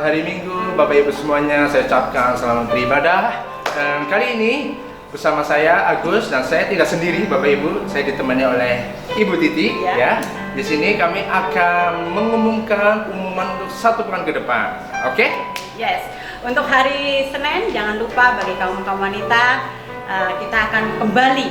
hari Minggu, Bapak Ibu semuanya saya ucapkan selamat beribadah. Dan kali ini bersama saya Agus dan saya tidak sendiri Bapak Ibu, saya ditemani oleh Ibu Titi ya. Di sini kami akan mengumumkan pengumuman untuk 1 pekan ke depan. Oke? Yes. Untuk hari Senin jangan lupa bagi kaum wanita kita akan kembali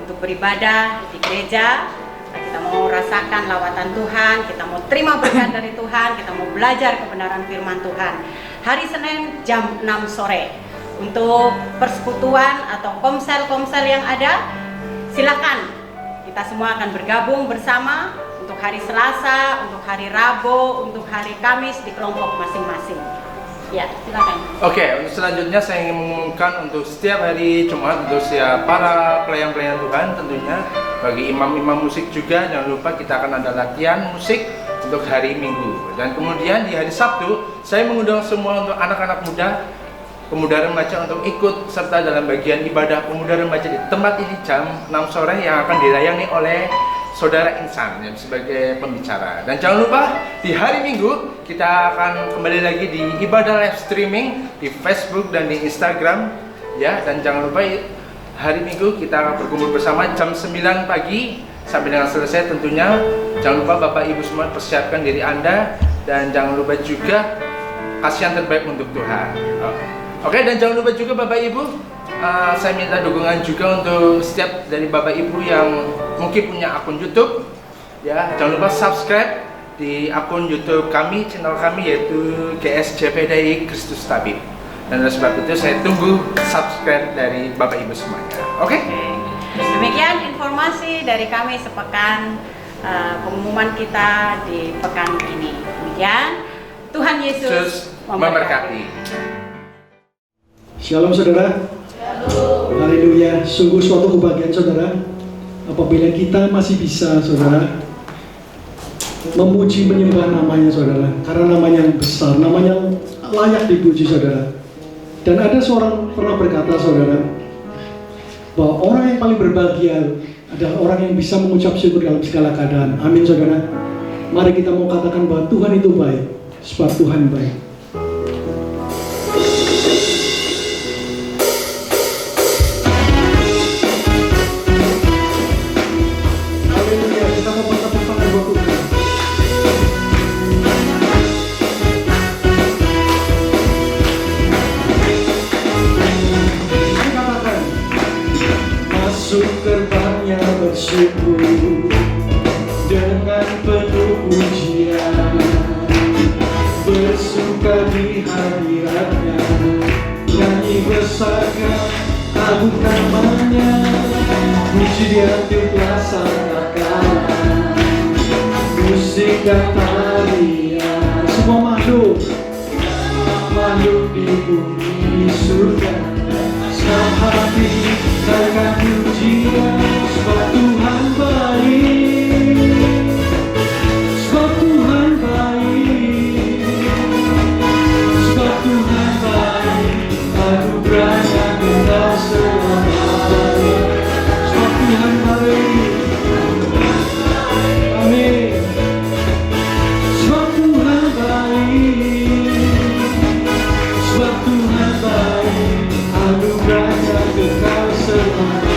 untuk beribadah di gereja. Kita mau rasakan lawatan Tuhan, kita mau terima berkat dari Tuhan, kita mau belajar kebenaran firman Tuhan. Hari Senin jam 6 sore. Untuk persekutuan atau komsel-komsel yang ada, silakan. Kita semua akan bergabung bersama untuk hari Selasa, untuk hari Rabu, untuk hari Kamis di kelompok masing-masing. Ya, silakan. Oke, untuk selanjutnya saya ingin mengumumkan untuk setiap hari Jumat untuk para pelayan-pelayan Tuhan tentunya, bagi imam-imam musik juga jangan lupa kita akan ada latihan musik untuk hari Minggu. Dan kemudian di hari Sabtu saya mengundang semua untuk anak-anak muda pemuda remaja untuk ikut serta dalam bagian ibadah pemuda remaja di tempat ini jam 6 sore yang akan dilayani oleh Saudara Insan yang sebagai pembicara. Dan jangan lupa di hari Minggu kita akan kembali lagi di ibadah live streaming di Facebook dan di Instagram ya. Dan jangan lupa hari Minggu kita akan berkumpul bersama jam 9 pagi sampai dengan selesai tentunya. Jangan lupa Bapak Ibu semua persiapkan diri Anda dan jangan lupa juga kasih yang terbaik untuk Tuhan. Oke, dan jangan lupa juga Bapak Ibu, saya minta dukungan juga untuk setiap dari Bapak Ibu yang mungkin punya akun YouTube ya, jangan lupa subscribe di akun YouTube kami, channel kami yaitu GSJPDI Kristus Tabib. Dan oleh sebab itu saya tunggu subscribe dari Bapak Ibu semuanya. Oke? Demikian informasi dari kami sepekan pengumuman kita di pekan ini. Demikian, Tuhan Yesus memberkati. Shalom saudara. Haleluya. Sungguh suatu kebahagiaan saudara apabila kita masih bisa saudara memuji menyembah namanya saudara, karena namanya yang besar, namanya layak dipuji saudara. Dan ada seorang pernah berkata saudara bahwa orang yang paling berbahagia adalah orang yang bisa mengucap syukur dalam segala keadaan. Amin saudara. Mari kita mau katakan bahwa Tuhan itu baik, sebab Tuhan baik. Gerbangnya bersyukur dengan penuh pujian, bersuka di hadiratnya, nyanyi besarkan agung namanya, puji dia tiuplah sangkakala, musik dan tarian, semua makhluk di bumi surga, senang hati naikkan pujian, sebab Tuhan baik, sebab Tuhan baik, sebab Tuhan baik, anugerahnya kekal selamanya, sebab Tuhan baik, amin, sebab Tuhan baik, sebab Tuhan baik, anugerahnya kekal selamanya.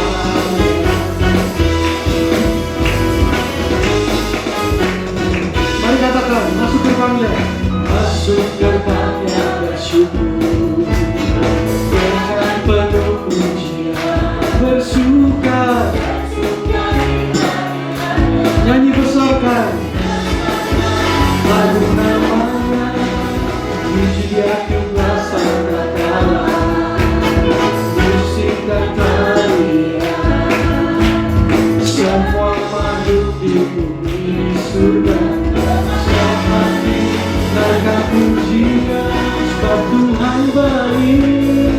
Mari katakan, masuk gerbangnya, masuk gerbangnya bersyukur dengan penuh pujian, bersuka, nyanyi besarkan lagu namanya, puji dia tiuplah sangkakala, musik dan tarian, semua makhluk di bumi surga, senang hati naikkan pujian, sebab Tuhan baik,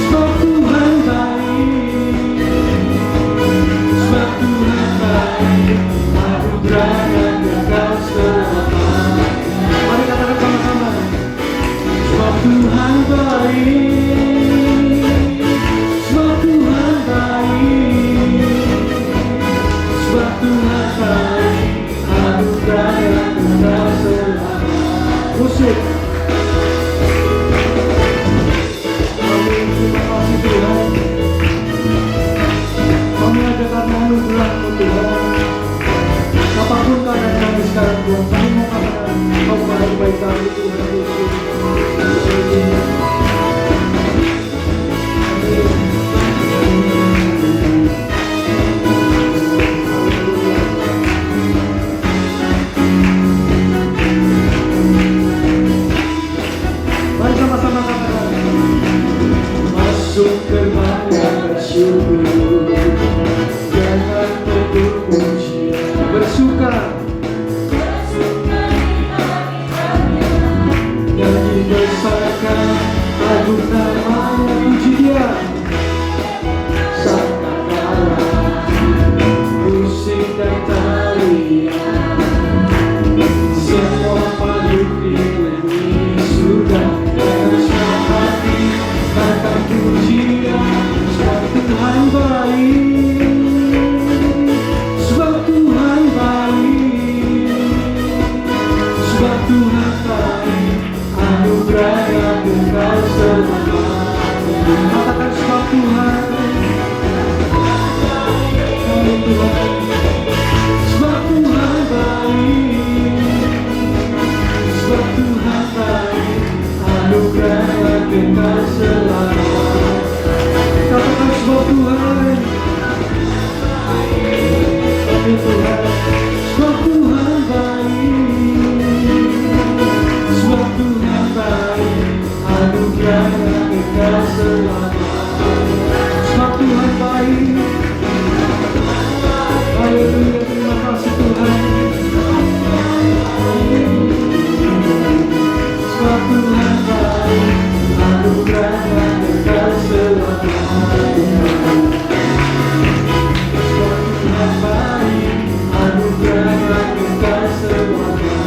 sebab Tuhan baik, sebab Tuhan baik, anugerahnya kekal selamanya. Mari katakan sama-sama, sebab Tuhan baik, sebab Tuhan baik, sebab Tuhan baik, anugerahnya kekal selamanya. oleh kami Tuhan Yesus. Mari sama-sama katakan. Masuk gerbangnya bersyukur, jangan penuh pujian, bersuka, nyanyi besarkan agung namanya, puji Dia. Sangkakala musik dan tarian, semua makhluk di bumi sudah dengan hati kata pujian. Sebab Tuhan baik, sebab Tuhan baik, sebab Tuhan baik, anugerahnya kekal selamanya. Katakan sebab Tuhan, kami Tuhan, sebab Tuhan baik, sebab Tuhan baik, anugerahnya kekal selamanya. Katakan sebab Tuhan, kami Tuhan, sebab Tuhan baik, sebab Tuhan baik, anugerahnya kekal selamanya. Sebab Tuhan baik. Haleluya, terima kasih Tuhan. Sebab Tuhan baik, anugerahnya kekal selamanya. Sebab Tuhan baik, anugerahnya kekal selamanya.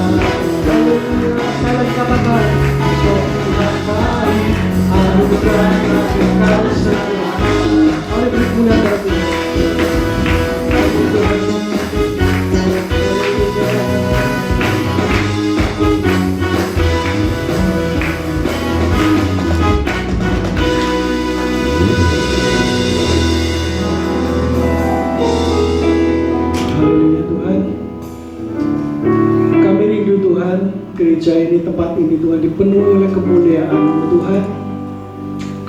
Haleluya, sekali katakan. Sebab Tuhan baik, anugerahnya kekal selamanya. Mari beri kemuliaan kepada Tuhan. Haleluya Tuhan. Kami rindu Tuhan, gereja ini, tempat ini Tuhan dipenuhi oleh kemuliaan-Mu Tuhan.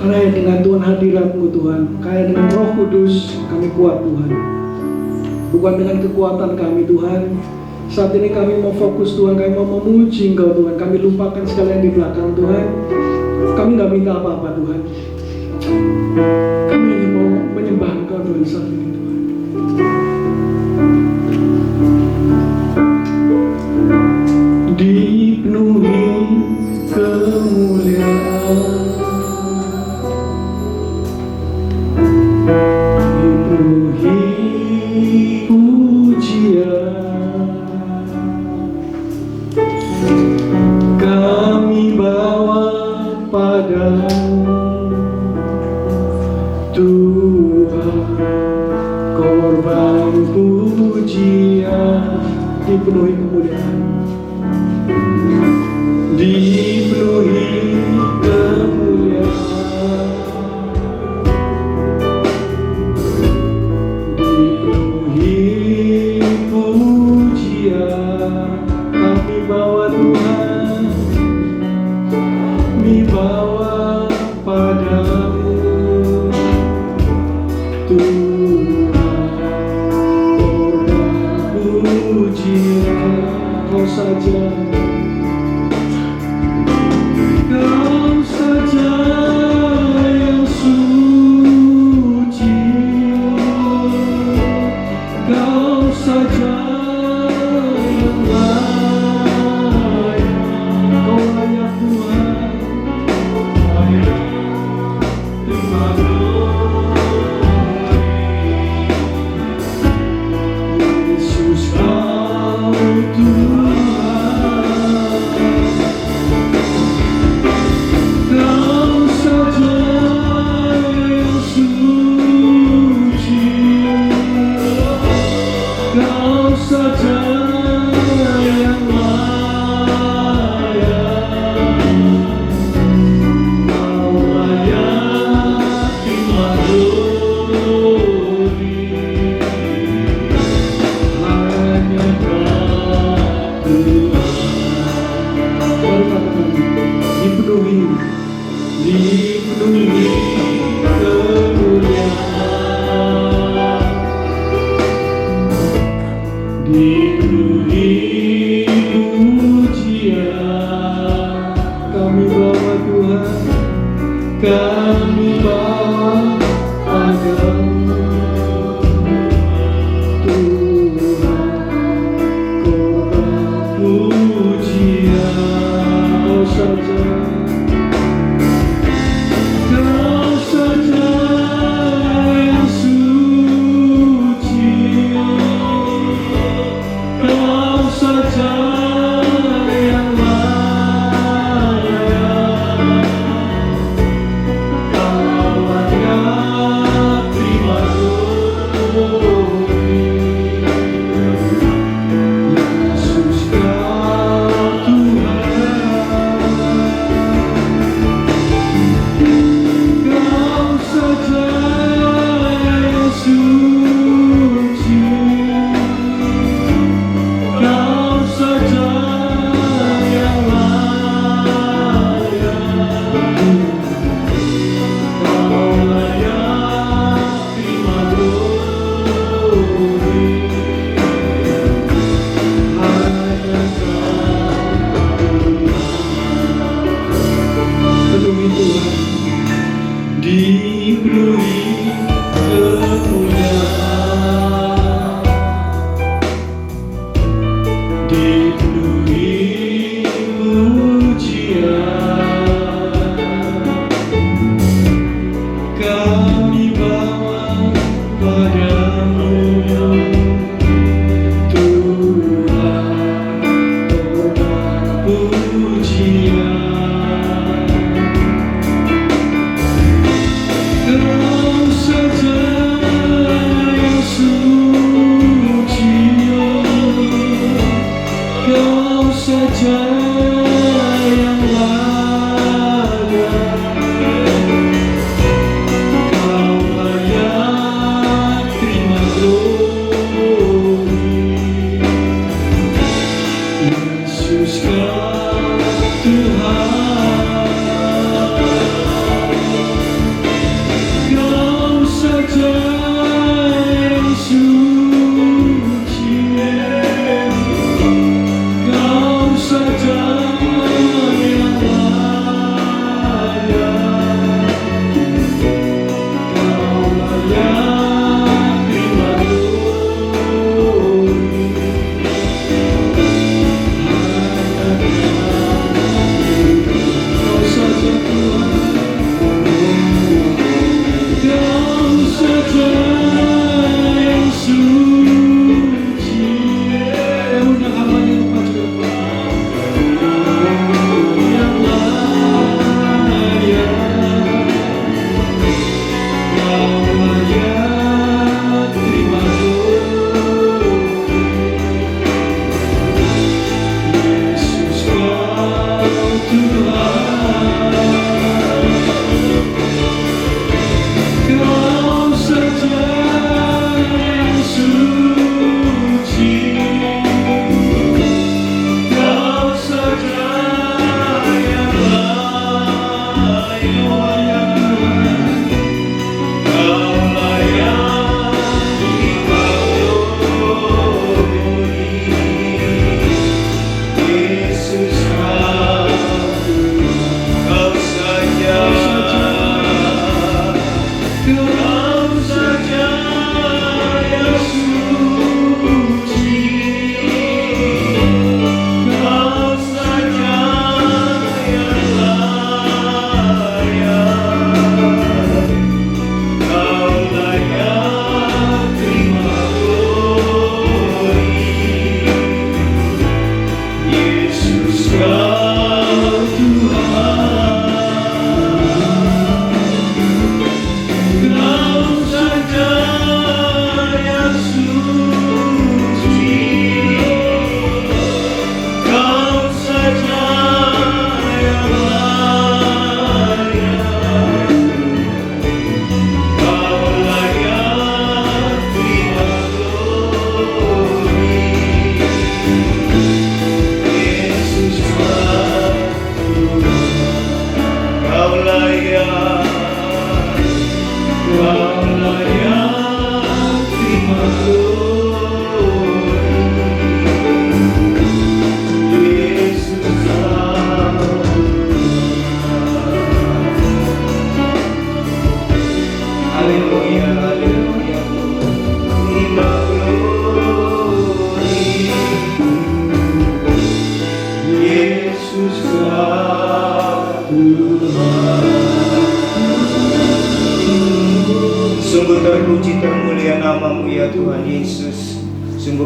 Karena dengan Tuhan hadirat-Mu Tuhan, kaya dengan Roh Kudus, kami kuat Tuhan. Bukan dengan kekuatan kami Tuhan. Saat ini kami mau fokus Tuhan, kami mau memuji Engkau Tuhan. Kami lupakan segala yang di belakang Tuhan. Kami gak minta apa-apa Tuhan. Kami hanya mau menyembah Engkau Tuhan saat ini Tuhan. Dipenuhi kemuliaan, dipenuhi pujian, kami bawa padamu Tuhan, korban pujian. Dipenuhi kemuliaan, dipenuhi kemuliaan, dipenuhi pujian. Kami bawa Tuhan, kami bawa padamu Tuhan, korban pujian. Kau saja, Kau saja yang suci, Kau saja yang layak. Kau layak Tuhan, terima Yesus Kau Tuhan. Kau saja yang suci, Kau saja yang layak. Kau layak dimaduri, hanya Kau Tuhan. dipenuhi pujian. Kami bawa Tuhan, Kami bawa padamu Tuhan, kota pujian. Kau saja Kau saja yang suci,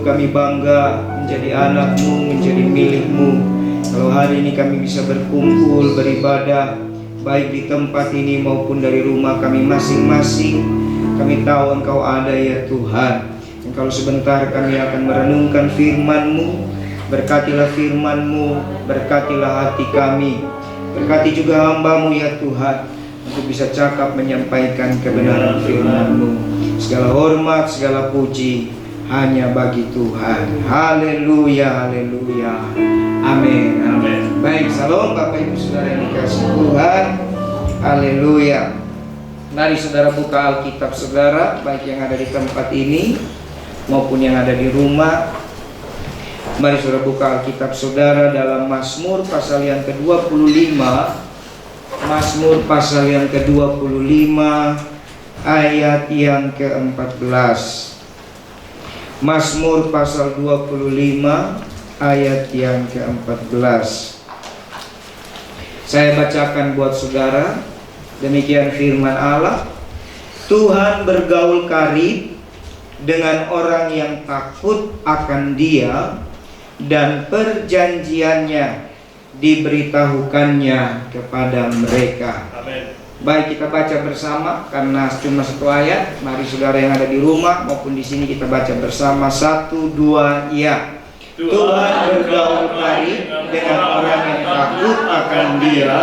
kami bangga menjadi anak-Mu, menjadi milik-Mu. Kalau hari ini kami bisa berkumpul, beribadah, baik di tempat ini maupun dari rumah kami masing-masing, kami tahu Engkau ada ya Tuhan. Dan kalau sebentar kami akan merenungkan firman-Mu, berkatilah firman-Mu, berkatilah hati kami, berkati juga hamba-Mu ya Tuhan, untuk bisa cakap menyampaikan kebenaran firman-Mu. Segala hormat, segala puji hanya bagi Tuhan. Haleluya, haleluya. Amin, amin. Baik, salam Bapak Ibu Saudara yang dikasihi Tuhan. Haleluya. Mari saudara buka Alkitab saudara, baik yang ada di tempat ini maupun yang ada di rumah. Mari saudara buka Alkitab saudara dalam Mazmur pasal yang ke-25. Mazmur pasal yang ke-25 ayat yang ke-14. Mazmur pasal 25 ayat yang ke-14. Saya bacakan buat saudara. Demikian firman Allah. Tuhan bergaul karib dengan orang yang takut akan Dia, dan perjanjiannya diberitahukannya kepada mereka. Amin. Baik, kita baca bersama karena cuma satu ayat. Mari saudara yang ada di rumah maupun di sini kita baca bersama. 1, 2, ya. Tuhan bergaul karib dengan orang yang takut akan Dia,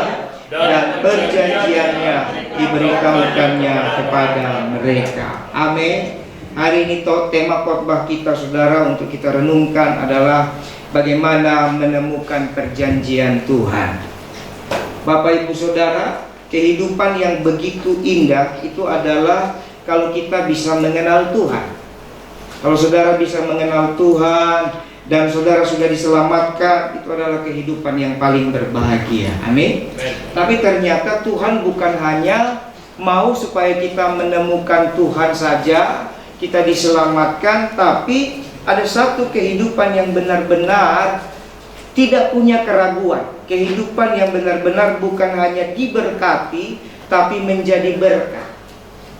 dan perjanjiannya diberitahukannya kepada mereka. Amin. Hari ini tema khotbah kita saudara untuk kita renungkan adalah bagaimana menemukan perjanjian Tuhan. Bapak Ibu Saudara, kehidupan yang begitu indah itu adalah kalau kita bisa mengenal Tuhan. Kalau saudara bisa mengenal Tuhan dan saudara sudah diselamatkan, itu adalah kehidupan yang paling berbahagia. Amin. Tapi ternyata Tuhan bukan hanya mau supaya kita menemukan Tuhan saja, kita diselamatkan, tapi ada satu kehidupan yang benar-benar tidak punya keraguan. Kehidupan yang benar-benar bukan hanya diberkati, tapi menjadi berkat.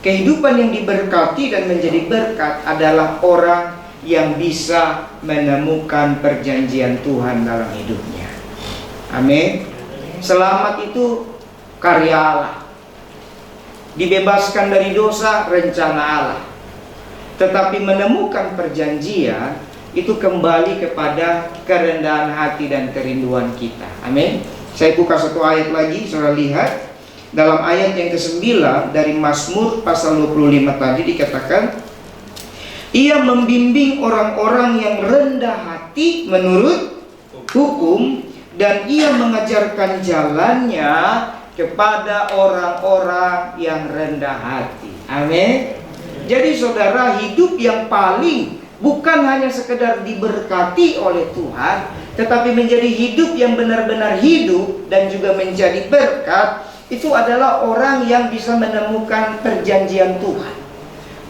Kehidupan yang diberkati dan menjadi berkat adalah orang yang bisa menemukan perjanjian Tuhan dalam hidupnya. Amin. Selamat itu karya Allah. Dibebaskan dari dosa, rencana Allah. Tetapi menemukan perjanjian itu kembali kepada kerendahan hati dan kerinduan kita. Amin. Saya buka satu ayat lagi, saudara lihat. Dalam ayat yang ke-9 dari Mazmur pasal 25 tadi dikatakan, Ia membimbing orang-orang yang rendah hati menurut hukum, dan Ia mengajarkan jalannya kepada orang-orang yang rendah hati. Amin. Jadi saudara, hidup yang paling bukan hanya sekedar diberkati oleh Tuhan, tetapi menjadi hidup yang benar-benar hidup dan juga menjadi berkat, itu adalah orang yang bisa menemukan perjanjian Tuhan.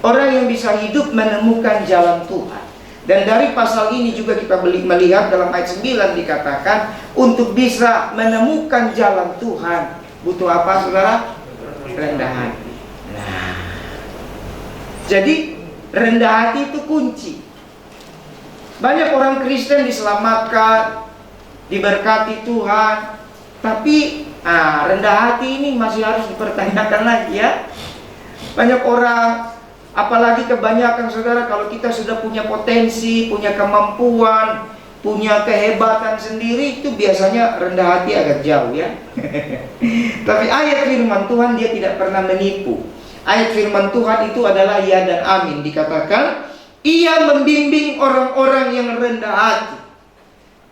Orang yang bisa hidup menemukan jalan Tuhan. Dan dari pasal ini juga kita melihat dalam ayat 9 dikatakan, untuk bisa menemukan jalan Tuhan butuh apa saudara? Rendah hati. Nah, jadi rendah hati itu kunci. Banyak orang Kristen diselamatkan, diberkati Tuhan, tapi rendah hati ini masih harus dipertanyakan lagi ya. Banyak orang, apalagi kebanyakan saudara, kalau kita sudah punya potensi, punya kemampuan, punya kehebatan sendiri, itu biasanya rendah hati agak jauh ya. Tapi ayat firman Tuhan dia tidak pernah menipu. Ayat firman Tuhan itu adalah ya dan amin. Dikatakan, Ia membimbing orang-orang yang rendah hati.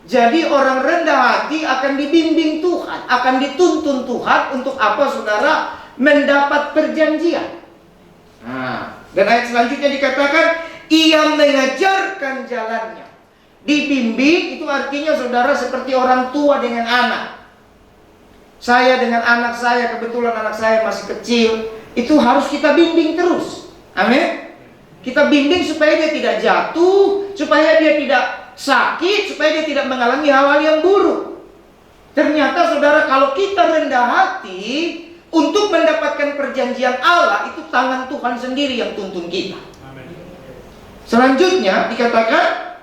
Jadi orang rendah hati akan dibimbing Tuhan, akan dituntun Tuhan untuk apa saudara? Mendapat perjanjian. Nah, dan ayat selanjutnya dikatakan, Ia mengajarkan jalannya. Dibimbing itu artinya saudara seperti orang tua dengan anak. Saya dengan anak saya, kebetulan anak saya masih kecil, itu harus kita bimbing terus. Amin. Kita bimbing supaya dia tidak jatuh, supaya dia tidak sakit, supaya dia tidak mengalami hal-hal yang buruk. Ternyata saudara, kalau kita rendah hati untuk mendapatkan perjanjian Allah, itu tangan Tuhan sendiri yang tuntun kita. Selanjutnya dikatakan,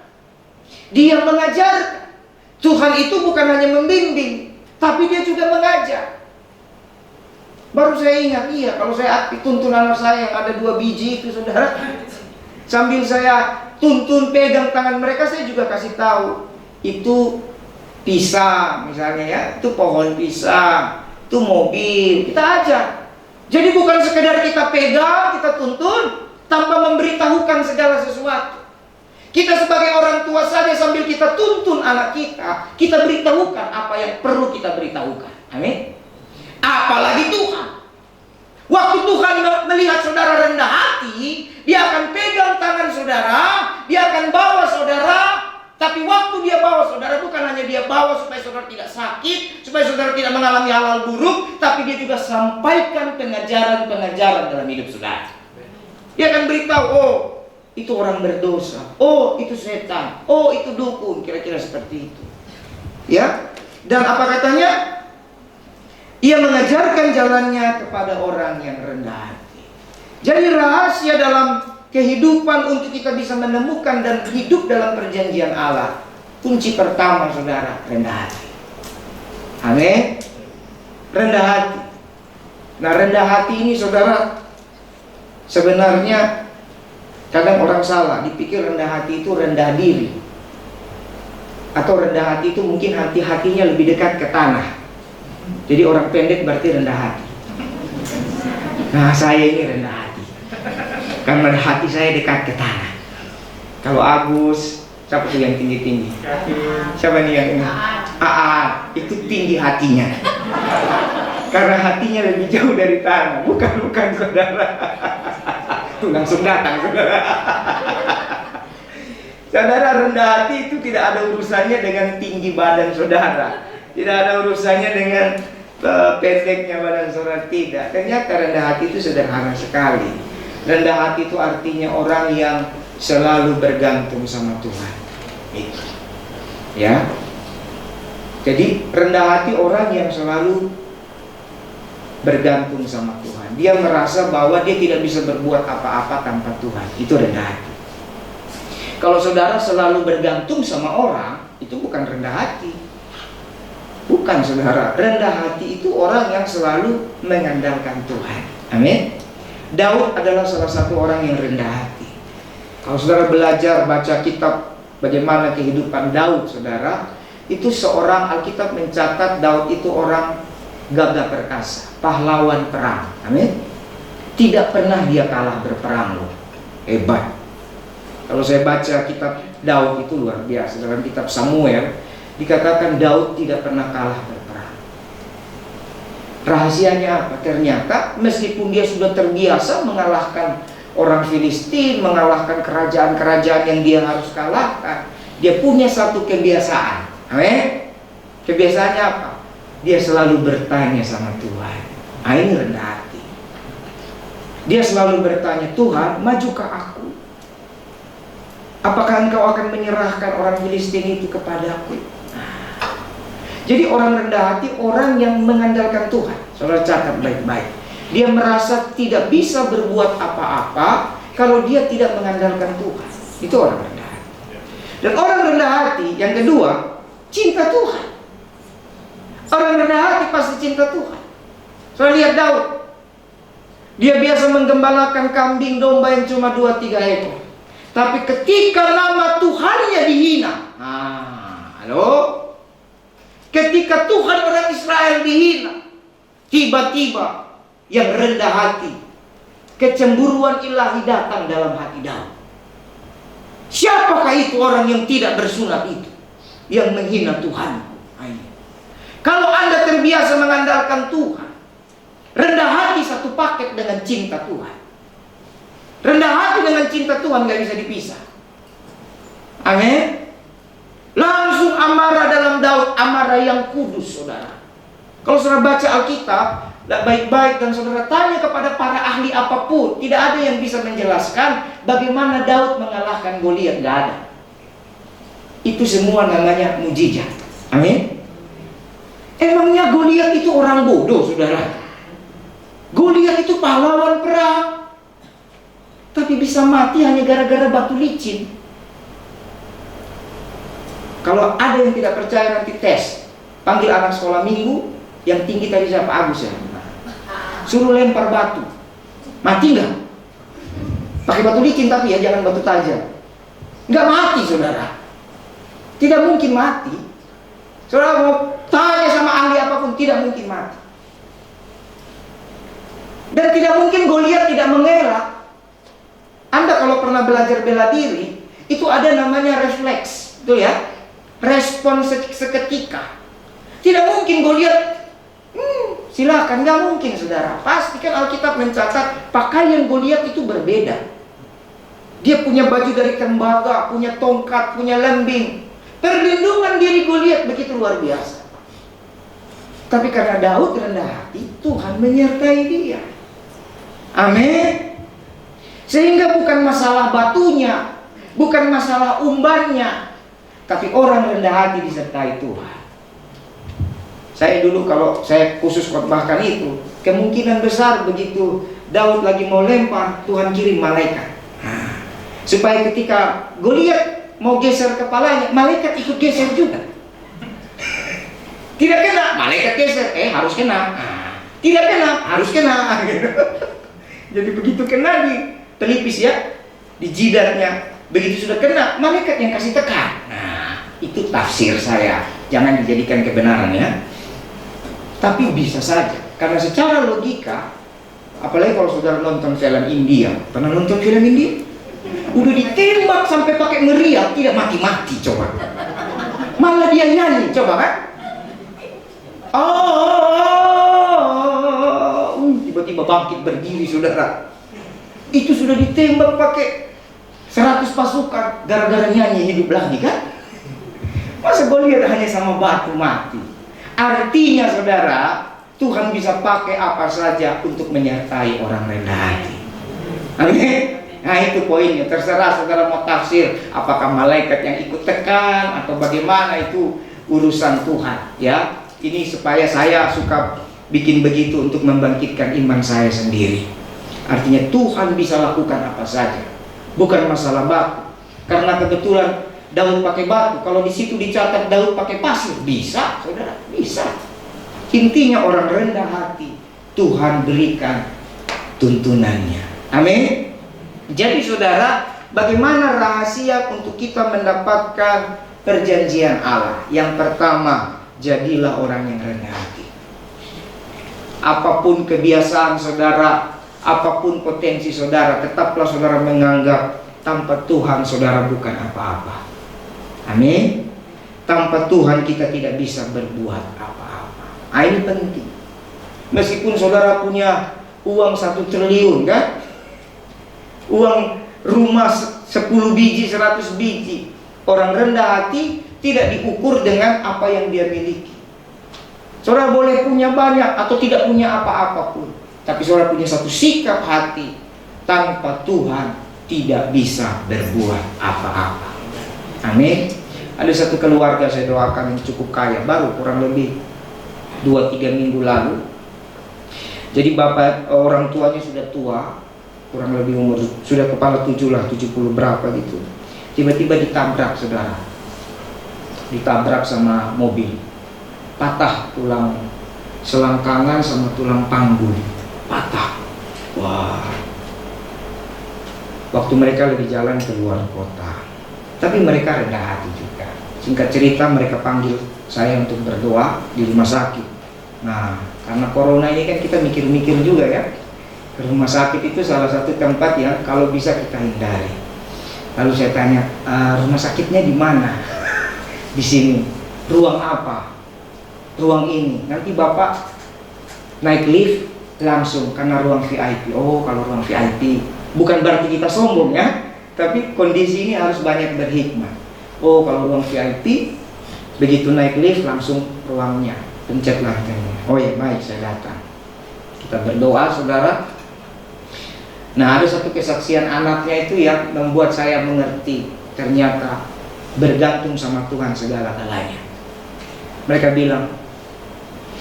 Dia mengajarkan. Tuhan itu bukan hanya membimbing, tapi dia juga mengajar. Baru saya ingat, iya, kalau saya tuntun anak saya yang ada 2 biji itu, saudara, sambil saya tuntun pegang tangan mereka, saya juga kasih tahu, itu pisang misalnya ya, itu pohon pisang, itu mobil, kita ajar. Jadi bukan sekedar kita pegang, kita tuntun tanpa memberitahukan segala sesuatu. Kita sebagai orang tua saja sambil kita tuntun anak kita beritahukan apa yang perlu kita beritahukan. Amin. Apalagi Tuhan. Waktu Tuhan melihat saudara rendah hati, dia akan pegang tangan saudara, dia akan bawa saudara. Tapi waktu dia bawa saudara, bukan hanya dia bawa supaya saudara tidak sakit, supaya saudara tidak mengalami hal-hal buruk, tapi dia juga sampaikan pengajaran-pengajaran dalam hidup saudara. Dia akan beritahu, oh itu orang berdosa, oh itu setan, oh itu dukun, kira-kira seperti itu. Ya, dan apa katanya? Ia mengajarkan jalannya kepada orang yang rendah hati. Jadi rahasia dalam kehidupan untuk kita bisa menemukan dan hidup dalam perjanjian Allah, kunci pertama saudara, rendah hati. Amin. Rendah hati. Nah, rendah hati ini saudara, sebenarnya kadang orang salah, dipikir rendah hati itu rendah diri, atau rendah hati itu mungkin hati-hatinya lebih dekat ke tanah. Jadi orang pendek berarti rendah hati. Nah, saya ini rendah hati karena hati saya dekat ke tanah. Kalau Agus, siapa tuh yang tinggi-tinggi? Siapa nih yang ini? Itu tinggi hatinya. Karena hatinya lebih jauh dari tanah. Bukan saudara. Tuh langsung datang saudara. Saudara, rendah hati itu tidak ada urusannya dengan tinggi badan saudara. Tidak ada urusannya dengan pendeknya badan saudara, tidak. Ternyata rendah hati itu sederhana sekali. Rendah hati itu artinya orang yang selalu bergantung sama Tuhan. Itu. Ya. Jadi rendah hati orang yang selalu bergantung sama Tuhan. Dia merasa bahwa dia tidak bisa berbuat apa-apa tanpa Tuhan. Itu rendah hati. Kalau saudara selalu bergantung sama orang, itu bukan rendah hati. Bukan saudara, rendah hati itu orang yang selalu mengandalkan Tuhan. Amin. Daud adalah salah satu orang yang rendah hati. Kalau saudara belajar baca kitab bagaimana kehidupan Daud, saudara, itu seorang Alkitab mencatat Daud itu orang gagah perkasa, pahlawan perang. Amin. Tidak pernah dia kalah berperang loh. Hebat. Kalau saya baca kitab Daud itu luar biasa. Dalam kitab Samuel dikatakan Daud tidak pernah kalah berperang. Rahasianya apa? Ternyata meskipun dia sudah terbiasa mengalahkan orang Filistin, mengalahkan kerajaan-kerajaan yang dia harus kalahkan, dia punya satu kebiasaan. Amin. Kebiasaannya apa? Dia selalu bertanya sama Tuhan. Ini rendah hati. Dia selalu bertanya, Tuhan, majukah aku? Apakah engkau akan menyerahkan orang Filistin itu kepadaku? Jadi orang rendah hati, orang yang mengandalkan Tuhan. Saudara catat baik-baik. Dia merasa tidak bisa berbuat apa-apa kalau dia tidak mengandalkan Tuhan. Itu orang rendah hati. Dan orang rendah hati yang kedua, cinta Tuhan. Orang rendah hati pasti cinta Tuhan. Saudara lihat Daud. Dia biasa menggembalakan kambing domba yang cuma 2-3 ekor. Tapi ketika nama Tuhannya dihina, halo? Ketika Tuhan orang Israel dihina, tiba-tiba yang rendah hati, kecemburuan ilahi datang dalam hati Daud. Siapakah itu orang yang tidak bersunat itu, yang menghina Tuhan? Kalau Anda terbiasa mengandalkan Tuhan, rendah hati satu paket dengan cinta Tuhan. Rendah hati dengan cinta Tuhan gak bisa dipisah. Amin. Langsung amarah dalam Daud, amarah yang kudus, saudara. Kalau saudara baca Alkitab baik-baik dan saudara tanya kepada para ahli apapun, tidak ada yang bisa menjelaskan bagaimana Daud mengalahkan Goliat, gak ada. Itu semua namanya mujizat. Amin. Emangnya Goliat itu orang bodoh, saudara? Goliat itu pahlawan perang, tapi bisa mati hanya gara-gara batu licin. Kalau ada yang tidak percaya nanti tes. Panggil anak sekolah minggu, yang tinggi tadi siapa? Agus ya. Suruh lempar batu. Mati nggak? Pakai batu licin tapi ya, jangan batu tajam. Nggak mati saudara. Tidak mungkin mati. Saudara mau tanya sama ahli apapun, tidak mungkin mati. Dan tidak mungkin Goliat tidak mengelak. Anda kalau pernah belajar bela diri, itu ada namanya refleks, itu ya, respon seketika. Tidak mungkin Goliat, silakan, nggak mungkin saudara. Pasti kan Alkitab mencatat pakaian Goliat itu berbeda. Dia punya baju dari tembaga, punya tongkat, punya lembing. Perlindungan diri Goliat begitu luar biasa. Tapi karena Daud rendah hati, Tuhan menyertai dia. Amin. Sehingga bukan masalah batunya, bukan masalah umbannya, tapi orang rendah hati disertai Tuhan. Saya dulu kalau saya khusus khotbahkan itu, kemungkinan besar begitu Daud lagi mau lempar, Tuhan kirim malaikat. Supaya ketika Goliat mau geser kepalanya, malaikat ikut geser juga. Tidak kena, malaikat geser, harus kena. Tidak kena, harus kena. Jadi begitu kena di pelipis ya, di jidatnya, begitu sudah kena, malaikat yang kasih tekan. Nah, itu tafsir saya. Jangan dijadikan kebenaran ya. Tapi bisa saja, karena secara logika, apalagi kalau saudara nonton film India. Pernah nonton film India? Udah ditembak sampai pakai meriam, tidak mati-mati coba. Malah dia nyanyi, coba kan? Tiba-tiba bangkit berdiri saudara. Itu sudah ditembak pakai 100 pasukan, gara-gara nyanyi hidup lagi kan? Masa Goliat hanya sama batu mati? Artinya saudara, Tuhan bisa pakai apa saja untuk menyertai orang rendah hati. Amin. Nah itu poinnya, terserah saudara mau tafsir apakah malaikat yang ikut tekan atau bagaimana, itu urusan Tuhan ya. Ini supaya saya suka bikin begitu untuk membangkitkan iman saya sendiri. Artinya Tuhan bisa lakukan apa saja, bukan masalah batu. Karena kebetulan Daud pakai batu, kalau di situ dicatat Daud pakai pasir, bisa saudara, bisa. Intinya orang rendah hati, Tuhan berikan tuntunannya. Amin. Jadi saudara, bagaimana rahasia untuk kita mendapatkan perjanjian Allah? Yang pertama, jadilah orang yang rendah hati. Apapun kebiasaan saudara, apapun potensi saudara, tetaplah saudara menganggap tanpa Tuhan saudara bukan apa-apa. Amin. Tanpa Tuhan kita tidak bisa berbuat apa-apa. Ini penting. Meskipun saudara punya uang 1 triliun kan, uang rumah 10 biji, 100 biji, orang rendah hati tidak diukur dengan apa yang dia miliki. Saudara boleh punya banyak atau tidak punya apa-apa pun, tapi saudara punya satu sikap hati, tanpa Tuhan tidak bisa berbuat apa-apa. Amin. Ada satu keluarga saya doakan yang cukup kaya, baru kurang lebih 2-3 minggu lalu. Jadi bapak, orang tuanya sudah tua, kurang lebih umur sudah kepala 7 lah, 70 berapa gitu. Tiba-tiba ditabrak saudara, ditabrak sama mobil, patah tulang selangkangan sama tulang panggul, patah. Wah. Waktu mereka lagi jalan ke luar kota, tapi mereka rendah hati juga. Singkat cerita mereka panggil saya untuk berdoa di rumah sakit. Nah, karena corona ini kan kita mikir-mikir juga ya. Rumah sakit itu salah satu tempat yang kalau bisa kita hindari. Lalu saya tanya, rumah sakitnya di mana? Di sini. Ruang apa? Ruang ini. Nanti bapak naik lift langsung karena ruang VIP. Oh, kalau ruang VIP, bukan berarti kita sombong ya, tapi kondisi ini harus banyak berhikmah. Oh, kalau ruang VIP, begitu naik lift langsung ruangnya, pencet lantainya. Oh ya baik, saya datang. Kita berdoa saudara. Nah, ada satu kesaksian anaknya itu yang membuat saya mengerti, ternyata bergantung sama Tuhan segala-galanya. Mereka bilang,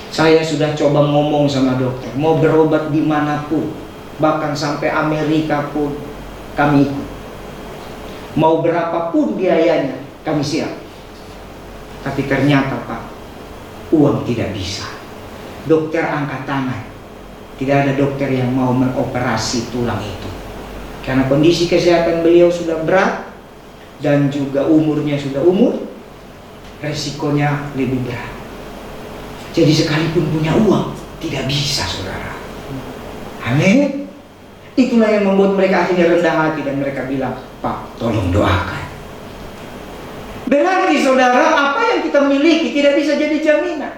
saya sudah coba ngomong sama dokter, mau berobat dimanapun, bahkan sampai Amerika pun kami ikut. Mau berapapun biayanya, kami siap. Tapi ternyata Pak, uang tidak bisa. Dokter angkat tangan. Tidak ada dokter yang mau mengoperasi tulang itu. Karena kondisi kesehatan beliau sudah berat dan juga umurnya sudah resikonya lebih berat. Jadi sekalipun punya uang, tidak bisa saudara. Amin. Itulah yang membuat mereka akhirnya rendah hati dan mereka bilang, Pak, tolong doakan. Berarti saudara, apa yang kita miliki tidak bisa jadi jaminan.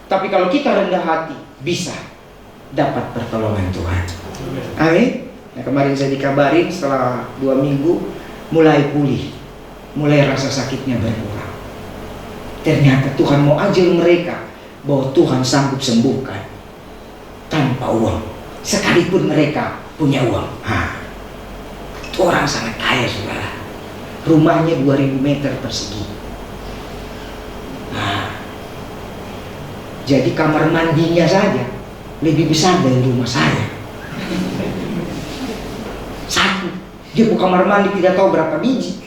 Tapi kalau kita rendah hati, bisa dapat pertolongan Tuhan. Amin. Nah, kemarin saya dikabarin setelah 2 minggu mulai pulih, mulai rasa sakitnya berkurang. Ternyata Tuhan mau ajar mereka bahwa Tuhan sanggup sembuhkan tanpa uang, sekalipun mereka punya uang. Orang sangat kaya saudara, rumahnya 2000 meter persegi. Jadi kamar mandinya saja lebih besar dari rumah saya. Satu, dia buka kamar mandi tidak tahu berapa biji.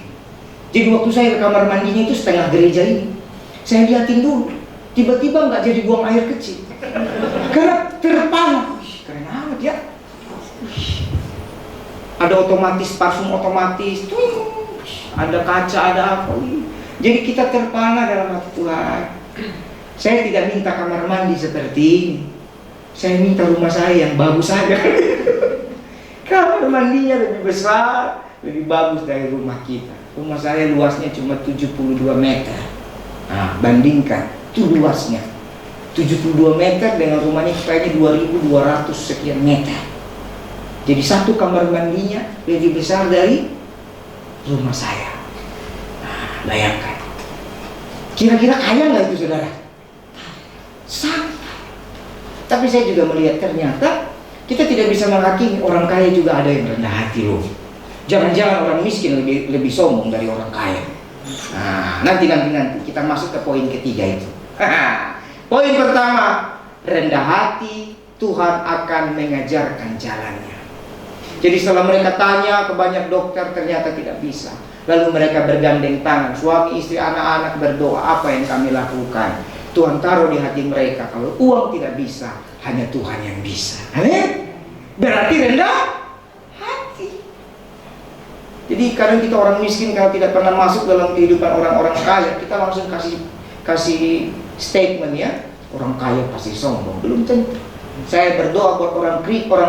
Jadi waktu saya ke kamar mandinya itu setengah gereja ini, saya liatin dulu, tiba-tiba nggak jadi buang air kecil karena terpana. Keren amat ya. Ada otomatis, parfum otomatis, ada kaca, ada apa. Jadi kita terpana dalam hati Tuhan. Saya tidak minta kamar mandi seperti ini, saya minta rumah saya yang bagus saja. Kamar mandinya lebih besar, lebih bagus dari rumah kita. Rumah saya luasnya cuma 72 meter. Nah, bandingkan itu luasnya 72 meter dengan rumahnya kayaknya 2200 sekian meter. Jadi satu kamar mandinya lebih besar dari rumah saya. Nah, bayangkan. Kira-kira kaya nggak itu saudara? Sangat. Tapi saya juga melihat ternyata kita tidak bisa menghakimi orang kaya juga ada yang rendah hati loh. Jangan-jangan orang miskin lebih sombong dari orang kaya. Nah, nanti kita masuk ke poin ketiga itu. Poin pertama, rendah hati, Tuhan akan mengajarkan jalannya. Jadi setelah mereka tanya ke banyak dokter ternyata tidak bisa. Lalu mereka bergandeng tangan, suami, istri, anak-anak berdoa, apa yang kami lakukan? Tuhan taruh di hati mereka, kalau uang tidak bisa, hanya Tuhan yang bisa. Amin. Berarti rendah hati. Jadi kadang kita orang miskin kalau tidak pernah masuk dalam kehidupan orang-orang kaya, kita langsung kasih statement ya, orang kaya pasti sombong. Belum tentu. Saya berdoa buat orang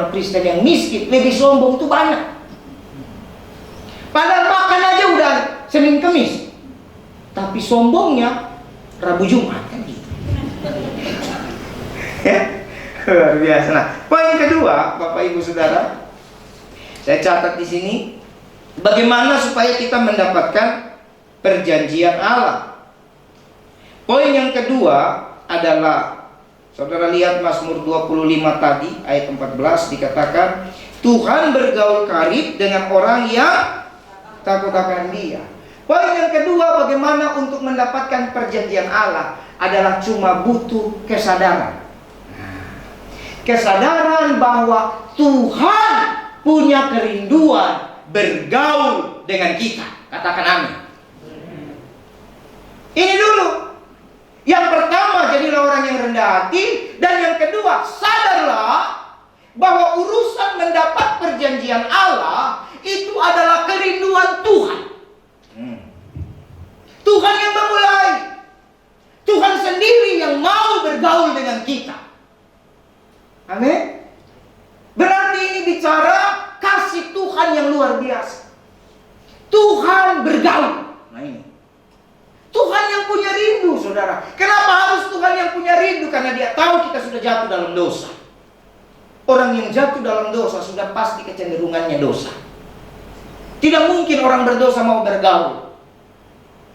Kristen yang miskin, lebih sombong itu banyak. Padahal makan aja udah Senin Kemis, tapi sombongnya Rabu Jumat kan gitu. Ya, luar biasa. Nah, poin kedua, Bapak Ibu Saudara, saya catat di sini, bagaimana supaya kita mendapatkan perjanjian Allah. Poin yang kedua adalah, saudara lihat Mazmur 25 tadi, ayat 14 dikatakan, Tuhan bergaul karib dengan orang yang takut akan Dia. Poin yang kedua, bagaimana untuk mendapatkan perjanjian Allah adalah cuma butuh kesadaran. Kesadaran bahwa Tuhan punya kerinduan bergaul dengan kita. Katakan amin. Ini dulu. Yang pertama, jadilah orang yang rendah hati. Dan yang kedua, sadarlah bahwa urusan mendapat perjanjian Allah itu adalah kerinduan Tuhan. Tuhan yang memulai. Tuhan sendiri yang mau bergaul dengan kita. Amin. Berarti ini bicara kasih Tuhan yang luar biasa. Tuhan bergaul. Nah ini. Tuhan yang punya rindu, saudara. Kenapa harus Tuhan yang punya rindu? Karena Dia tahu kita sudah jatuh dalam dosa. Orang yang jatuh dalam dosa sudah pasti kecenderungannya dosa. Tidak mungkin orang berdosa mau bergaul.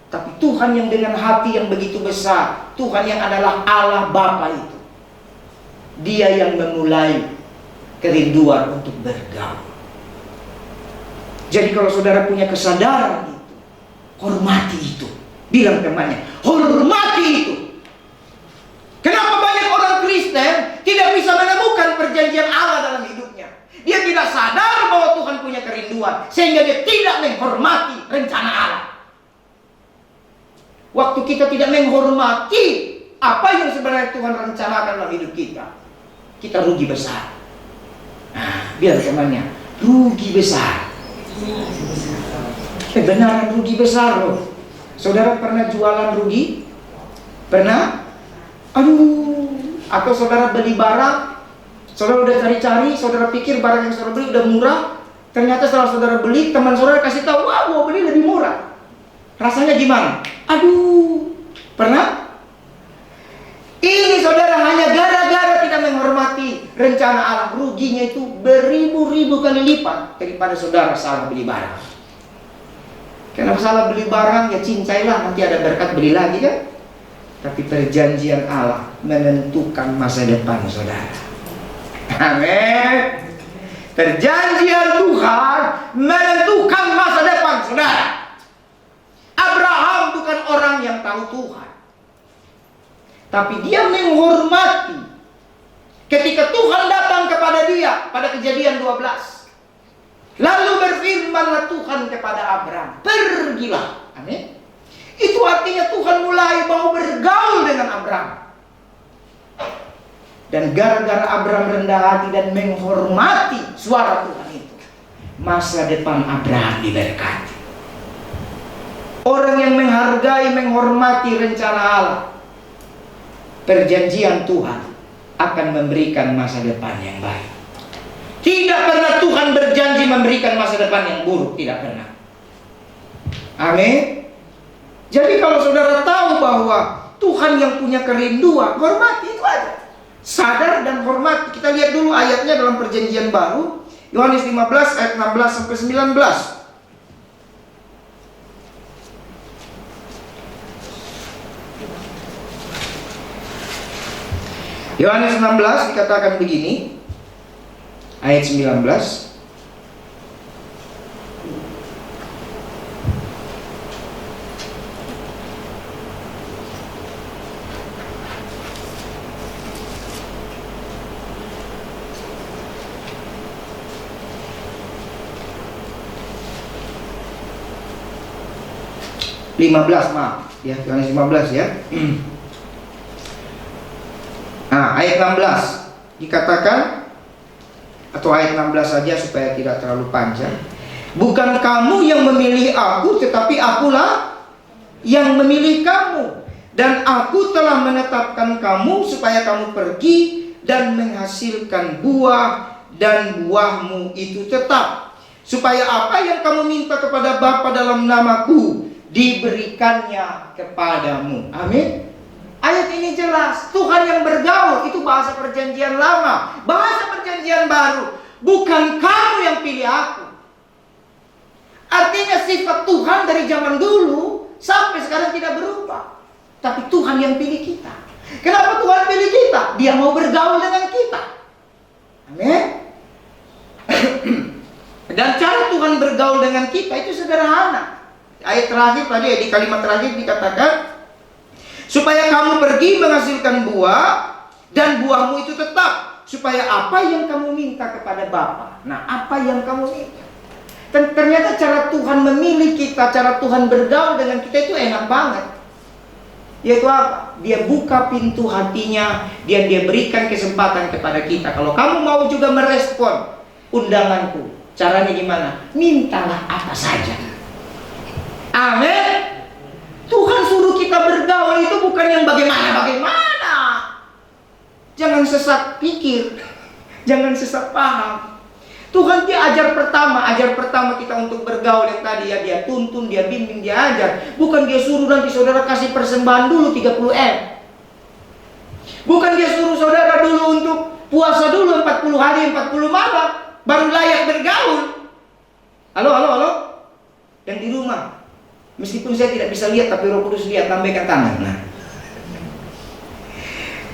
Tapi Tuhan yang dengan hati yang begitu besar, Tuhan yang adalah Allah Bapa itu, Dia yang memulai kerinduan untuk bergaul. Jadi kalau saudara punya kesadaran itu, hormati itu. Bilang temannya, hormati itu. Kenapa banyak orang Kristen tidak bisa menemukan perjanjian Allah dalam hidupnya? Dia tidak sadar bahwa Tuhan punya kerinduan, sehingga dia tidak menghormati rencana Allah. waktu kita tidak menghormati apa yang sebenarnya Tuhan rencanakan dalam hidup kita, kita rugi besar. Nah, biar temannya, rugi besar. Beneran rugi besar loh. Saudara pernah jualan rugi? Pernah? Aduh. Atau saudara beli barang, saudara udah cari-cari, saudara pikir barang yang saudara beli udah murah, ternyata setelah saudara beli, teman saudara kasih tahu, wah gua beli lebih murah. Rasanya gimana? Aduh. Pernah? Ini saudara hanya gara-gara tidak menghormati rencana Allah, ruginya itu beribu-ribu kali lipat daripada saudara salah beli barang. Kenapa salah beli barang? Ya cintailah, nanti ada berkat beli lagi kan? Tapi perjanjian Allah menentukan masa depan saudara. Amin. Perjanjian Tuhan menentukan masa depan saudara. Abraham bukan orang yang tahu Tuhan, tapi dia menghormati ketika Tuhan datang kepada dia pada Kejadian 12. Lalu berfirmanlah Tuhan kepada Abraham, pergilah. Amin. Itu artinya Tuhan mulai mau bergaul dengan Abraham. Dan gara-gara Abraham rendah hati dan menghormati suara Tuhan itu, masa depan Abraham diberkati. Orang yang menghargai, menghormati rencana Allah, perjanjian Tuhan akan memberikan masa depan yang baik. Tidak pernah Tuhan berjanji memberikan masa depan yang buruk, tidak pernah. Amin. Jadi kalau saudara tahu bahwa Tuhan yang punya kerinduan, hormati itu aja. Sadar dan hormati. Kita lihat dulu ayatnya dalam perjanjian baru, Yohanes 15 ayat 16 sampai 19. Yohanes 16 dikatakan begini, ayat 19. Maaf ya, Yohanes 15 ya. Nah, ayat 16 dikatakan, atau ayat 16 saja supaya tidak terlalu panjang. Bukan kamu yang memilih aku, tetapi akulah yang memilih kamu. Dan aku telah menetapkan kamu supaya kamu pergi dan menghasilkan buah, dan buahmu itu tetap, supaya apa yang kamu minta kepada Bapa dalam namaku diberikannya kepadamu. Amin. Ayat ini jelas, Tuhan yang bergaul, itu bahasa perjanjian lama. Bahasa perjanjian baru, bukan kamu yang pilih aku. Artinya sifat Tuhan dari zaman dulu sampai sekarang tidak berubah. Tapi Tuhan yang pilih kita. Kenapa Tuhan pilih kita? Dia mau bergaul dengan kita. Amin. Dan cara Tuhan bergaul dengan kita itu sederhana. Ayat terakhir tadi, di kalimat terakhir dikatakan, supaya kamu pergi menghasilkan buah, dan buahmu itu tetap, supaya apa yang kamu minta kepada Bapa. Nah, apa yang kamu minta? Ternyata cara Tuhan memilih kita, cara Tuhan bergaul dengan kita itu enak banget. Yaitu apa? Dia buka pintu hatinya, dia berikan kesempatan kepada kita. Kalau kamu mau juga merespon undanganku, caranya gimana? Mintalah apa saja. Amin. Tuhan suruh kita bergaul itu bukan yang bagaimana-bagaimana. Jangan sesat pikir, jangan sesat paham. Tuhan dia ajar pertama kita untuk bergaul yang tadi ya, dia tuntun, dia bimbing, dia ajar. Bukan dia suruh nanti saudara kasih persembahan dulu 30M. Bukan dia suruh saudara dulu untuk puasa dulu 40 hari 40 malam baru layak bergaul. Halo. Yang di rumah, meskipun saya tidak bisa lihat tapi Roh Kudus lihat, tambahkan tangan. Nah,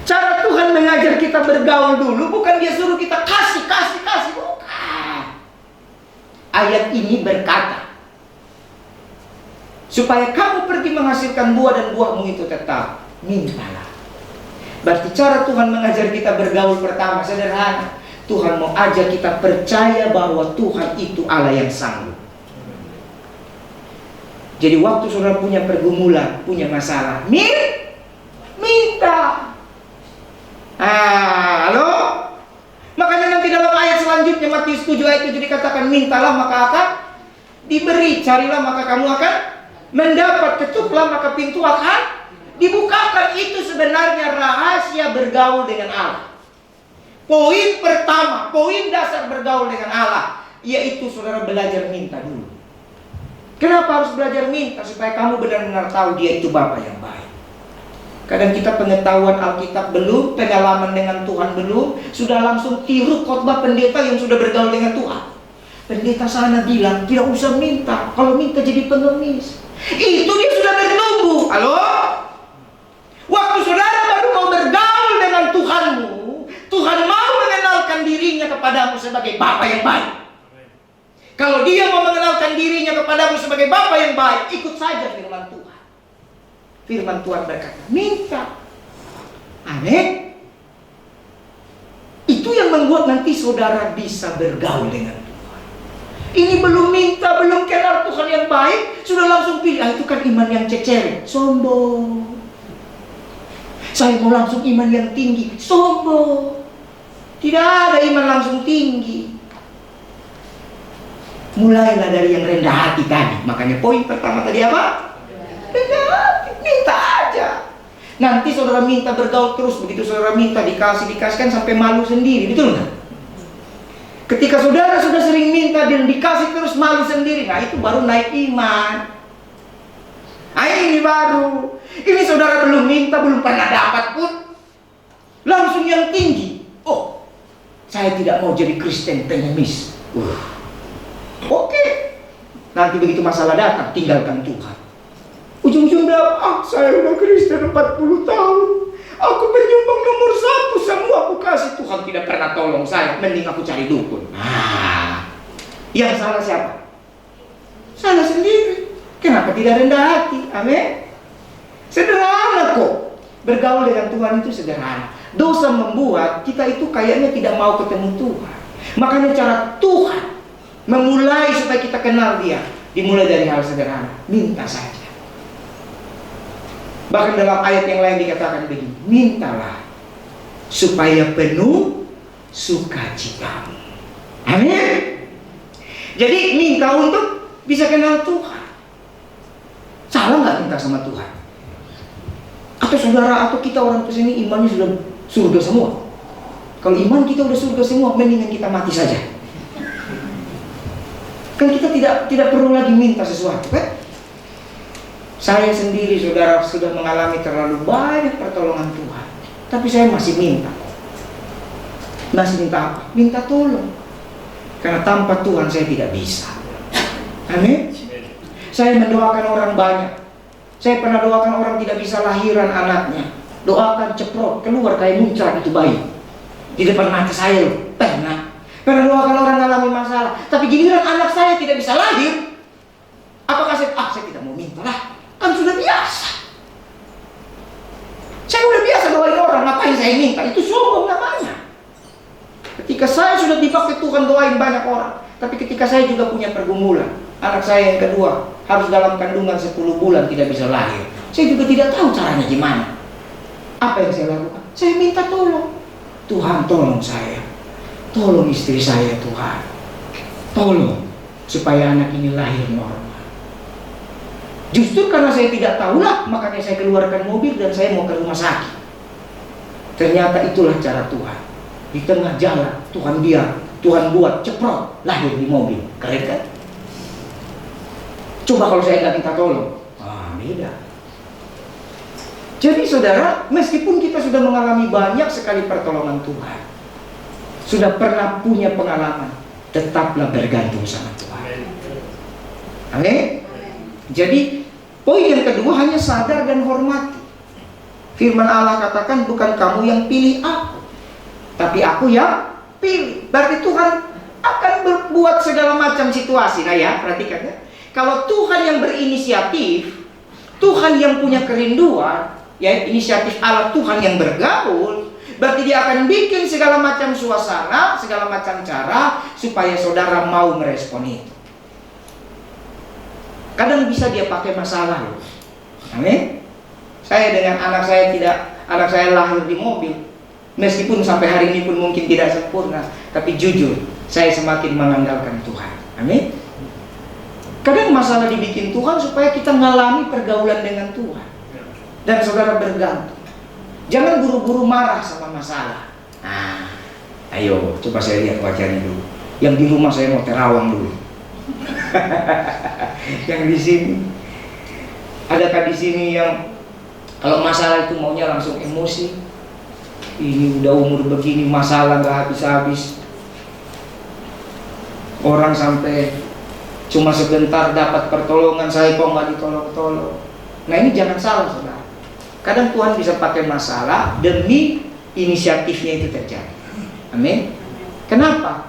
cara Tuhan mengajar kita bergaul dulu bukan dia suruh kita kasih, bukan. Ayat ini berkata, supaya kamu pergi menghasilkan buah dan buahmu itu tetap, mintalah. Berarti cara Tuhan mengajar kita bergaul pertama sederhana. Tuhan mau ajak kita percaya bahwa Tuhan itu Allah yang sanggup. Jadi waktu saudara punya pergumulan, punya masalah, minta. Halo? Makanya nanti dalam ayat selanjutnya Matius 7 ayat 7 dikatakan, mintalah maka akan diberi, carilah maka kamu akan mendapat, ketuklah maka pintu akan dibukakan. Itu sebenarnya rahasia bergaul dengan Allah. Poin pertama, poin dasar bergaul dengan Allah, yaitu saudara belajar minta dulu. Kenapa harus belajar minta? Supaya kamu benar-benar tahu Dia itu Bapa yang baik. Kadang kita pengetahuan Alkitab belum, pengalaman dengan Tuhan belum, sudah langsung tiru khotbah pendeta yang sudah bergaul dengan Tuhan. Pendeta sana bilang, tidak usah minta, kalau minta jadi pengemis. Itu dia sudah bertumbuh. Halo? Waktu saudara baru mau bergaul dengan Tuhanmu, Tuhan mau mengenalkan dirinya kepadamu sebagai Bapa yang baik. Kalau Dia mau mengenalkan dirinya kepadamu sebagai Bapa yang baik, ikut saja firman Tuhan. Firman Tuhan berkata, minta. Amin. Itu yang membuat nanti saudara bisa bergaul dengan Tuhan. Ini belum minta, belum kenal Tuhan yang baik, sudah langsung pilih. Itu kan iman yang cecer, sombong. Saya mau langsung iman yang tinggi, sombong. Tidak ada iman langsung tinggi. Mulailah dari yang rendah hati tadi. Makanya poin pertama tadi apa? Rendah hati, minta aja. Nanti saudara minta bergaul terus. Begitu saudara minta dikasihkan sampai malu sendiri, betul nggak? Ketika saudara sudah sering minta dan dikasih terus malu sendiri, nah itu baru naik iman. Nah ini baru. Ini saudara belum minta, belum pernah dapat pun langsung yang tinggi. Oh, saya tidak mau jadi Kristen pengemis. Oke. Nanti begitu masalah datang, tinggalkan Tuhan. Ujung-ujung bilang, saya udah Kristen 40 tahun. Aku penyumbang nomor 1, semua aku kasih. Tuhan tidak pernah tolong saya, mending aku cari dukun. Yang salah siapa? Salah sendiri. Kenapa tidak rendah hati? Amin. Sederhana kok. Bergaul dengan Tuhan itu sederhana. Dosa membuat kita itu kayaknya tidak mau ketemu Tuhan. Makanya cara Tuhan memulai supaya kita kenal Dia, dimulai dari hal sederhana. Minta saja. Bahkan dalam ayat yang lain dikatakan begini, mintalah supaya penuh sukacitamu. Amin. Jadi minta untuk bisa kenal Tuhan. Salah nggak minta sama Tuhan? Atau saudara atau kita orang kesini imannya sudah surga semua? Kalau iman kita sudah surga semua, mendingan kita mati saja. Kan kita tidak perlu lagi minta sesuatu, kan? Saya sendiri saudara sudah mengalami terlalu banyak pertolongan Tuhan, tapi saya masih minta. Masih minta apa? Minta tolong. Karena tanpa Tuhan saya tidak bisa. Amin. Saya mendoakan orang banyak. Saya pernah doakan orang tidak bisa lahiran anaknya. Doakan ceprot, keluar kayak muncrat itu bayi. Di depan mata saya loh. Pernah doakan orang mengalami masalah, tapi giliran anak saya tidak bisa lahir. Apakah saya tidak mau minta lah? Kan sudah biasa. Saya udah biasa doain orang, ngapain saya minta? Itu sombong namanya. Ketika saya sudah dipakai Tuhan doain banyak orang, tapi ketika saya juga punya pergumulan, anak saya yang kedua harus dalam kandungan 10 bulan tidak bisa lahir, saya juga tidak tahu caranya gimana. Apa yang saya lakukan? Saya minta tolong. Tuhan tolong saya, tolong istri saya Tuhan, tolong supaya anak ini lahir normal. Justru karena saya tidak tahulah, makanya saya keluarkan mobil dan saya mau ke rumah sakit. Ternyata itulah cara Tuhan. Di tengah jalan Tuhan buat ceprot, lahir di mobil. Keren kan? Coba kalau saya nggak minta tolong, beda. Jadi saudara, meskipun kita sudah mengalami banyak sekali pertolongan Tuhan, sudah pernah punya pengalaman, tetaplah bergantung sama Tuhan. Amin. Jadi poin yang kedua hanya sadar dan hormati. Firman Allah katakan, bukan kamu yang pilih aku, tapi aku yang pilih. Berarti Tuhan akan berbuat segala macam situasi. Nah ya, perhatikan ya. Kalau Tuhan yang berinisiatif, Tuhan yang punya kerinduan, ya inisiatif Allah, Tuhan yang bergaul, berarti Dia akan bikin segala macam suasana, segala macam cara supaya saudara mau merespon itu. Kadang bisa dia pakai masalah loh. Amin. Saya dengan anak saya lahir di mobil. Meskipun sampai hari ini pun mungkin tidak sempurna, tapi jujur, saya semakin mengandalkan Tuhan. Amin. Kadang masalah dibikin Tuhan supaya kita ngalami pergaulan dengan Tuhan. Dan saudara bergantung. Jangan buru-buru marah sama masalah. Nah, ayo coba saya lihat wajahnya dulu. Yang di rumah saya mau terawang dulu. Yang di sini, adakah di sini yang kalau masalah itu maunya langsung emosi? Ini udah umur begini masalah gak habis-habis. Orang sampai cuma sebentar dapat pertolongan, saya kok nggak ditolong-tolong. Nah ini jangan salah saudara. Kadang Tuhan bisa pakai masalah demi inisiatifnya itu terjadi. Amin. Kenapa?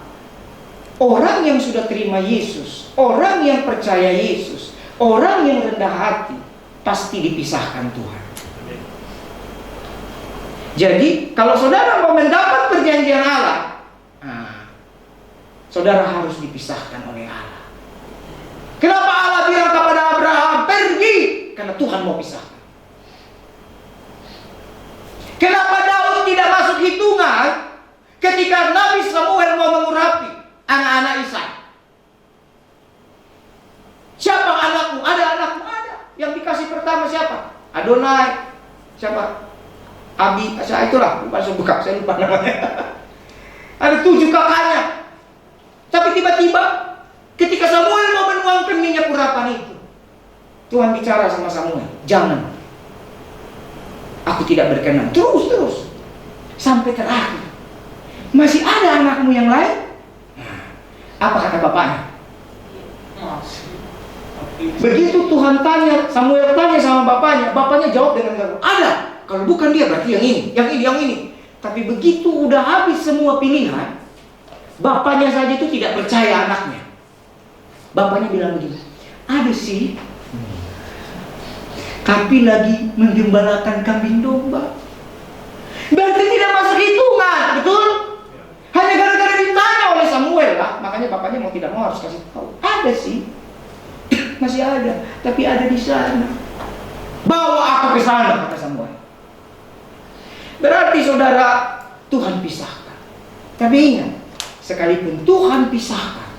Orang yang sudah terima Yesus, orang yang percaya Yesus, orang yang rendah hati, pasti dipisahkan Tuhan. Jadi kalau saudara mau mendapat perjanjian Allah, saudara harus dipisahkan oleh Allah. Kenapa Allah bilang kepada Abraham, pergi? Karena Tuhan mau pisahkan. Kenapa Daud tidak masuk hitungan ketika Nabi Samuel mau mengurapi anak-anak Isai? Siapa anakmu? Ada anakmu? Ada. Yang dikasih pertama siapa? Adonai. Siapa? Abi, saya itulah, saya lupa namanya. Ada 7 kakaknya. Tapi tiba-tiba ketika Samuel mau menuangkan minyak urapan itu, Tuhan bicara sama Samuel, jangan. Aku tidak berkenan. Terus sampai terakhir. Masih ada anakmu yang lain? Apa kata bapaknya? Begitu Tuhan tanya, Samuel tanya sama bapaknya jawab dengan gagah, ada. Kalau bukan dia berarti yang ini. Tapi begitu udah habis semua pilihan, bapaknya saja itu tidak percaya anaknya. Bapaknya bilang begini, ada sih, tapi lagi menggembalakan kambing domba. Berarti tidak masuk hitungan, betul? Hanya gara-gara ditanya oleh Samuel lah, makanya bapaknya mau tidak mau harus kasih tahu. Ada sih, masih ada, tapi ada di sana. Bawa aku ke sana, kata Samuel. Berarti saudara, Tuhan pisahkan. Tapi ingat, sekalipun Tuhan pisahkan,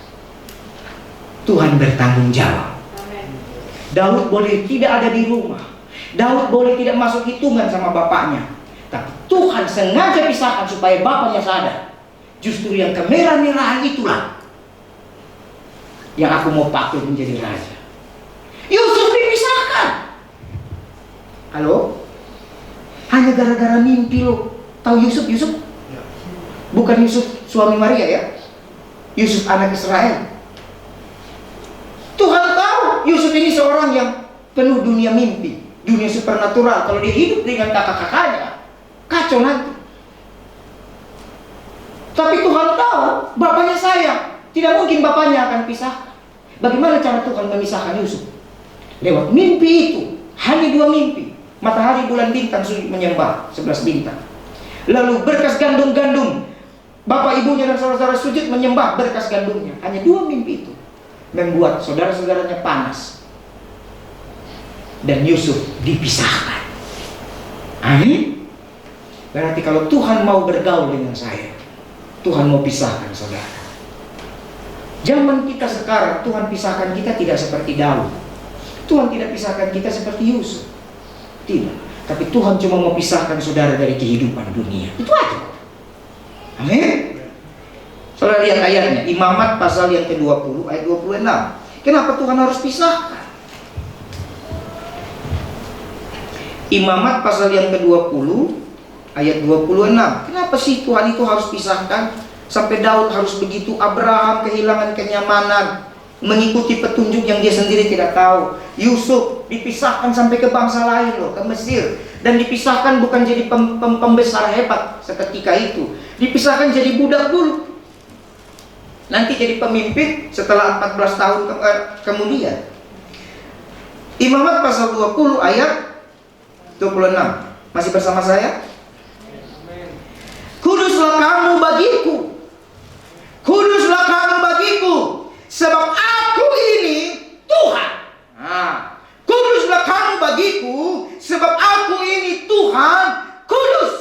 Tuhan bertanggung jawab. Daud boleh tidak ada di rumah, Daud boleh tidak masuk hitungan sama bapaknya, tapi Tuhan sengaja pisahkan supaya bapaknya sadar. Justru yang kemerah-merahan itulah yang aku mau pakai menjadi raja. Yusuf dipisahkan. Halo? Hanya gara-gara mimpi lo. Tahu Yusuf? Bukan Yusuf suami Maria ya. Yusuf anak Israel. Tuhan tahu Yusuf ini seorang yang penuh dunia mimpi, dunia supernatural. Kalau dia hidup dengan kakak-kakaknya, kacau nanti. Tapi Tuhan tahu bapaknya sayang. Tidak mungkin bapaknya akan pisah. Bagaimana cara Tuhan memisahkan Yusuf? Lewat mimpi itu. Hanya 2 mimpi. Matahari, bulan, bintang sujud menyembah 11 bintang. Lalu berkas gandum-gandum, bapak ibunya dan saudara-saudara sujud menyembah berkas gandumnya. Hanya 2 mimpi itu membuat saudara-saudaranya panas. Dan Yusuf dipisahkan. Amin. Berarti kalau Tuhan mau bergaul dengan saya, Tuhan mau pisahkan saudara. Zaman kita sekarang, Tuhan pisahkan kita tidak seperti Daud. Tuhan tidak pisahkan kita seperti Yusuf. Tidak. Tapi Tuhan cuma mau pisahkan saudara dari kehidupan dunia. Itu aja. Amin. Saudara lihat ayatnya, Imamat pasal yang ke-20 ayat 26. Kenapa Tuhan harus pisahkan? Imamat pasal yang ke-20 ayat 26. Kenapa sih Tuhan itu harus pisahkan? Sampai Daud harus begitu, Abraham kehilangan kenyamanan, mengikuti petunjuk yang dia sendiri tidak tahu. Yusuf dipisahkan sampai ke bangsa lain loh, ke Mesir. Dan dipisahkan bukan jadi pembesar hebat seketika itu. Dipisahkan jadi budak dulu. Nanti jadi pemimpin setelah 14 tahun kemudian. Imamat pasal 20 ayat 26. Masih bersama saya? Kuduslah kamu bagiku. Kuduslah kamu bagiku, sebab aku ini Tuhan. kamu bagiku, sebab aku ini Tuhan kudus.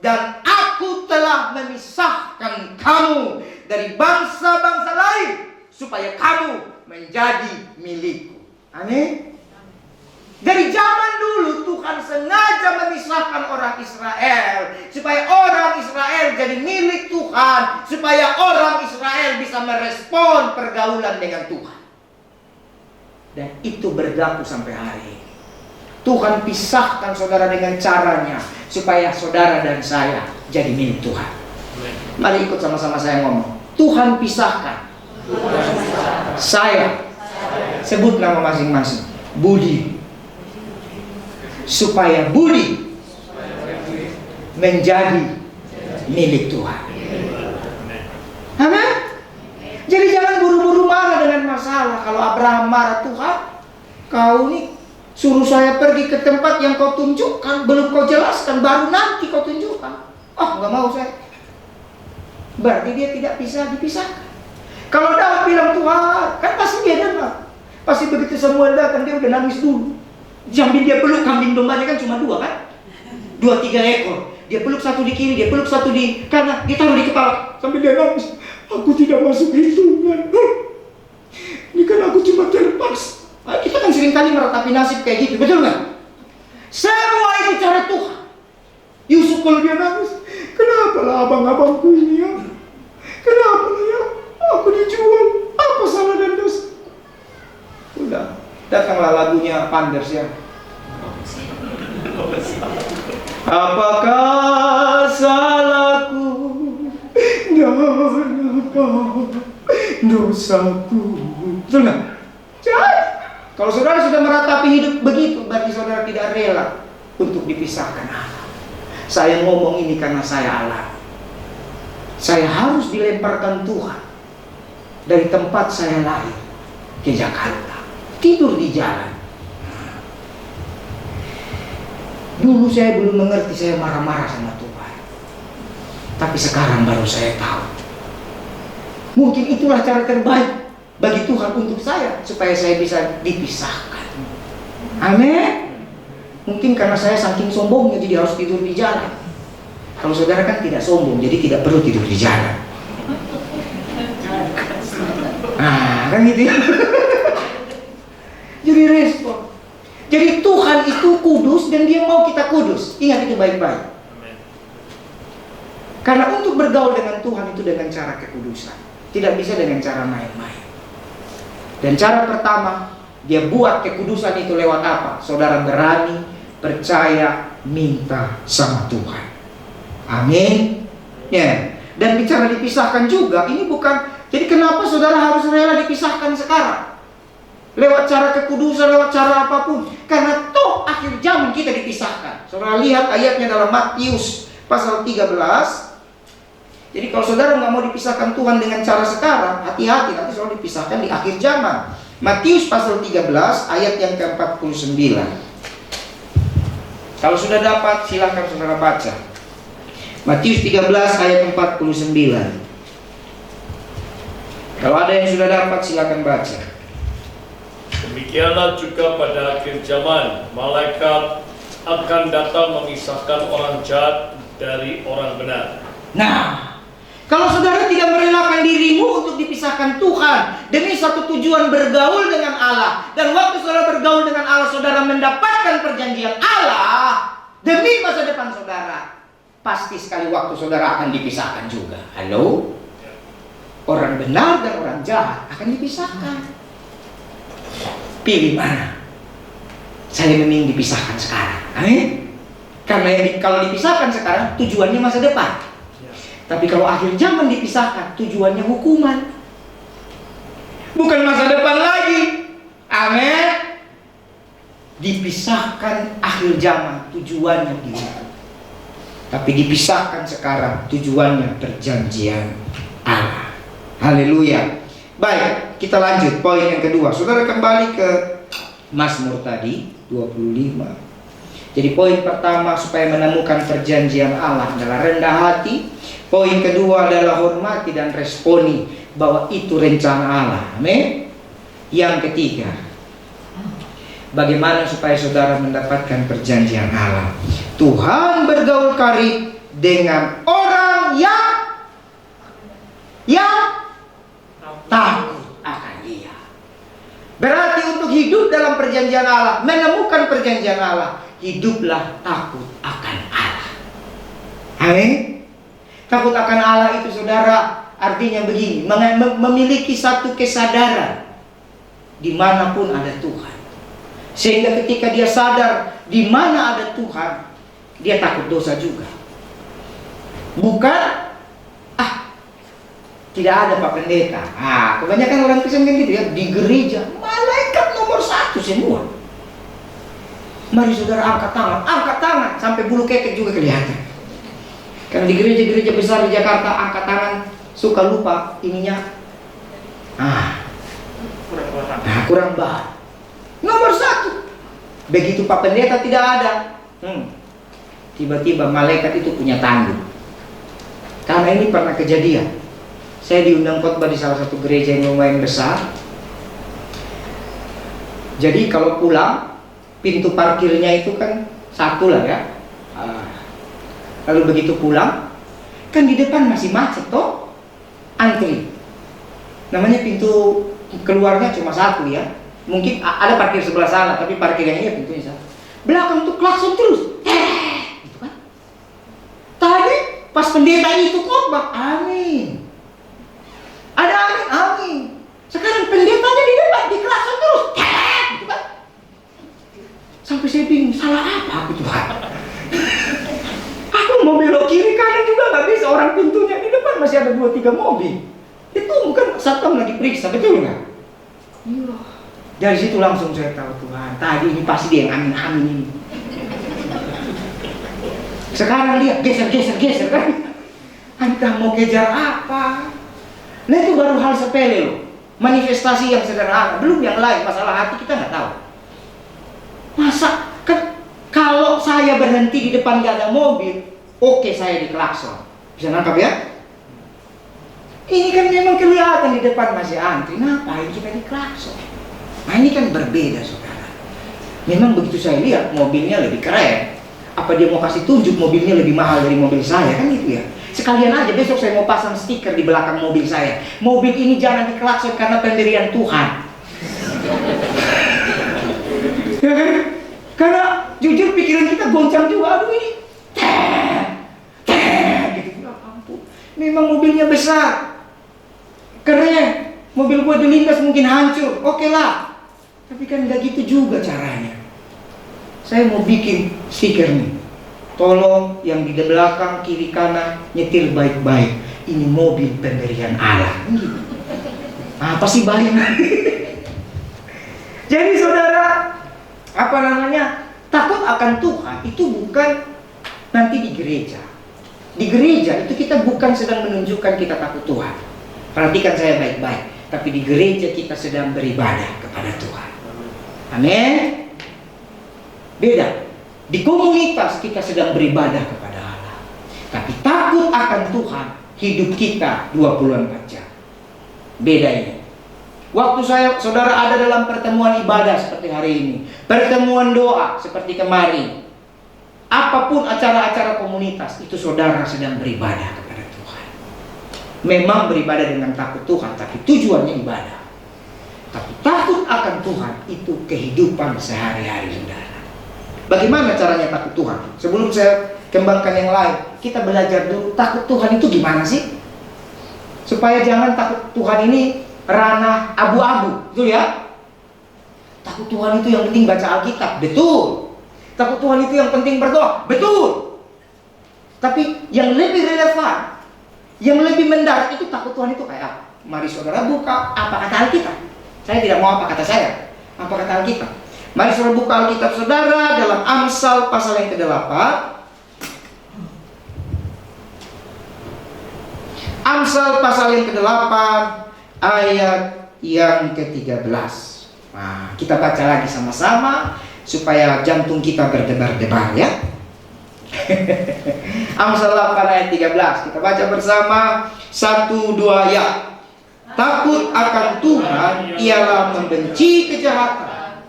Dan aku telah memisahkan kamu dari bangsa-bangsa lain, supaya kamu menjadi milikku. Amin. Dari zaman dulu Tuhan sengaja memisahkan orang Israel, supaya orang Israel jadi milik Tuhan, supaya orang Israel bisa merespon pergaulan dengan Tuhan. Dan itu berlaku sampai hari ini. Tuhan pisahkan saudara dengan caranya, supaya saudara dan saya jadi milik Tuhan. Mari ikut sama-sama saya ngomong. Tuhan pisahkan. Saya. Sebut nama masing-masing. Budi. Supaya Budi menjadi milik Tuhan. Amin. Jadi jangan buru-buru marah dengan masalah. Kalau Abraham marah, Tuhan, kau nih suruh saya pergi ke tempat yang kau tunjukkan, belum kau jelaskan, baru nanti kau tunjukkan. Oh, nggak mau saya. Berarti dia tidak bisa dipisahkan. Kalau Daud bilang Tuhan, kan pasti dia dengar. Pasti begitu Samuel datang, dia udah nangis dulu. Sambil dia peluk kambing dombanya, kan cuma 2 kan? 2-3 ekor. Dia peluk satu di kiri, dia peluk satu di kanan, dia taruh di kepala. Sambil dia nangis, aku tidak masuk hitungan. Ini kan aku cuma terpaksa. Kita kan seringkali meratapi nasib kayak gitu, betul nggak? Semua itu cara Tuhan. Yusuf kalau dia nangis, kenapa lah abang-abangku ini ya? Kenapa lah ya? Aku dijual, apa salah dan dosa? Udah, datanglah lagunya Panders ya. Apakah salahku dan apa dosaku? Betul nggak? Jangan. Kalau saudara sudah meratapi hidup begitu, berarti saudara tidak rela untuk dipisahkan Allah. Saya ngomong ini karena saya alami. Saya harus dilemparkan Tuhan dari tempat saya lahir ke Jakarta, tidur di jalan. Dulu saya belum mengerti, saya marah-marah sama Tuhan. Tapi sekarang baru saya tahu. Mungkin itulah cara terbaik bagi Tuhan untuk saya, supaya saya bisa dipisahkan. Amin. Mungkin karena saya saking sombongnya jadi harus tidur di jalan. Kalau saudara kan tidak sombong, jadi tidak perlu tidur di jalan. Kan gitu ya. Jadi respon. Jadi Tuhan itu kudus dan Dia mau kita kudus. Ingat itu baik-baik. Karena untuk bergaul dengan Tuhan itu dengan cara kekudusan, tidak bisa dengan cara main-main. Dan cara pertama, Dia buat kekudusan itu lewat apa? Saudara berani, percaya, minta sama Tuhan. Amin. Ya. Dan bicara dipisahkan juga, ini bukan. Jadi kenapa saudara harus rela dipisahkan sekarang? Lewat cara kekudusan, lewat cara apapun. Karena toh akhir zaman kita dipisahkan. Saudara lihat ayatnya dalam Matius pasal 13. Jadi kalau saudara nggak mau dipisahkan Tuhan dengan cara sekarang, hati-hati, nanti saudara dipisahkan di akhir zaman. Matius pasal 13 ayat yang ke-49. Kalau sudah dapat silakan saudara baca. Matius 13 ayat 49. Kalau ada yang sudah dapat silakan baca. Demikianlah juga pada akhir zaman, malaikat akan datang memisahkan orang jahat dari orang benar. Nah, kalau saudara tidak merelakan dirimu untuk dipisahkan Tuhan demi satu tujuan bergaul dengan Allah, dan waktu saudara bergaul dengan Allah, saudara mendapatkan perjanjian Allah demi masa depan saudara, pasti sekali waktu saudara akan dipisahkan juga. Halo? Orang benar dan orang jahat akan dipisahkan. Pilih mana? Saya memilih dipisahkan sekarang. Amin. Karena kalau dipisahkan sekarang tujuannya masa depan. Tapi kalau akhir zaman dipisahkan, tujuannya hukuman. Bukan masa depan lagi. Amin. Dipisahkan akhir zaman, tujuannya dihukum. Tapi dipisahkan sekarang, tujuannya perjanjian Allah. Haleluya. Baik, kita lanjut poin yang kedua. Saudara kembali ke Mazmur tadi 25. Jadi poin pertama supaya menemukan perjanjian Allah adalah rendah hati. Poin kedua adalah hormati dan responi bahwa itu rencana Allah. Amin. Yang ketiga, Bagaimana supaya saudara mendapatkan perjanjian Allah? Tuhan bergaul karib dengan orang yang takut akan Dia. Berarti untuk hidup dalam perjanjian Allah, menemukan perjanjian Allah, hiduplah takut akan Allah. Amin. Takut akan Allah itu saudara artinya begini, memiliki satu kesadaran dimanapun ada Tuhan. Sehingga ketika dia sadar di mana ada Tuhan, dia takut dosa juga. Bukan, tidak ada Pak Pendeta. Kebanyakan orang Kristen kan gitu ya, di gereja malaikat nomor 1 semua. Mari saudara angkat tangan sampai bulu kepek juga kelihatan. Karena di gereja-gereja besar di Jakarta angkat tangan suka lupa ininya. Kurang bahan. Nomor 1. Begitu Pak Pendeta tidak ada, tiba-tiba malaikat itu punya tanduk. Karena ini pernah kejadian. Saya diundang khotbah di salah satu gereja yang lumayan besar. Jadi kalau pulang, pintu parkirnya itu kan satu lah ya. Lalu begitu pulang, kan di depan masih macet toh, antri. Namanya pintu keluarnya cuma satu ya. Mungkin ada parkir sebelah sana, tapi parkir yang ini pintunya satu. Belakang tuh klakson terus. Gitu kan. Tadi pas pendeta itu khotbah, amin. Ada amin. Sekarang pendetanya di depan di klakson terus. Gitu kan. Sampai saya bingung, salah apa aku Tuhan? Aku mau belok kiri kanan juga nggak bisa, orang pintunya di depan masih ada 2-3 mobil. Itu bukan satpam lagi periksa, betul nggak? Iya. Dari situ langsung saya tahu Tuhan, tadi ini pasti dia yang amin ini. Sekarang lihat geser kan? Anda mau kejar apa? Nah itu baru hal sepele loh, manifestasi yang sederhana, belum yang lain. Masalah hati kita nggak tahu. Masa kan kalau saya berhenti di depan gak ada mobil, oke saya diklakson, bisa nangkap ya? Ini kan memang kelihatan di depan masih antri, ngapain kita diklakson? Nah ini kan berbeda saudara. Memang begitu saya lihat mobilnya lebih keren, apa dia mau kasih tunjuk mobilnya lebih mahal dari mobil saya, kan gitu ya. Sekalian aja besok saya mau pasang stiker di belakang mobil saya, mobil ini jangan diklakson karena pemberian Tuhan. Ya kan? Karena jujur pikiran kita goncang juga, aduh ini gitu. Ya ampun, memang mobilnya besar, keren, mobil gua dilindas mungkin hancur, oke lah. Tapi kan nggak gitu juga caranya. Saya mau bikin stiker nih, tolong yang di belakang kiri kanan nyetir baik-baik, ini mobil pemberian Allah. Gitu. Apa sih balik? Jadi saudara, takut akan Tuhan itu bukan nanti di gereja. Di gereja itu kita bukan sedang menunjukkan kita takut Tuhan. Perhatikan saya baik-baik. Tapi di gereja kita sedang beribadah kepada Tuhan. Amin. Beda. Di komunitas kita sedang beribadah kepada Allah. Tapi takut akan Tuhan, hidup kita 24 jam. Beda ini. Waktu saudara ada dalam pertemuan ibadah seperti hari ini, pertemuan doa seperti kemarin, apapun acara-acara komunitas, itu saudara sedang beribadah kepada Tuhan. Memang beribadah dengan takut Tuhan, tapi tujuannya ibadah. Tapi takut akan Tuhan itu kehidupan sehari-hari saudara. Bagaimana caranya takut Tuhan? Sebelum saya kembangkan yang lain, kita belajar dulu takut Tuhan itu gimana sih? Supaya jangan takut Tuhan ini ranah abu-abu, betul ya? Takut Tuhan itu yang penting baca Alkitab, betul. Takut Tuhan itu yang penting berdoa, betul. Tapi yang lebih relevan, yang lebih mendarat itu takut Tuhan itu kayak apa? Mari saudara buka apa kata Alkitab. Saya tidak mau apa kata saya, apa kata Alkitab. Mari saudara buka Alkitab saudara dalam Amsal pasal yang ke-8. Amsal pasal yang ke-8 ayat yang ke-13. Nah, kita baca lagi sama-sama supaya jantung kita berdebar-debar ya. Amsal 8 ayat 13. Kita baca bersama 1, 2 ya. Takut akan Tuhan ialah membenci kejahatan.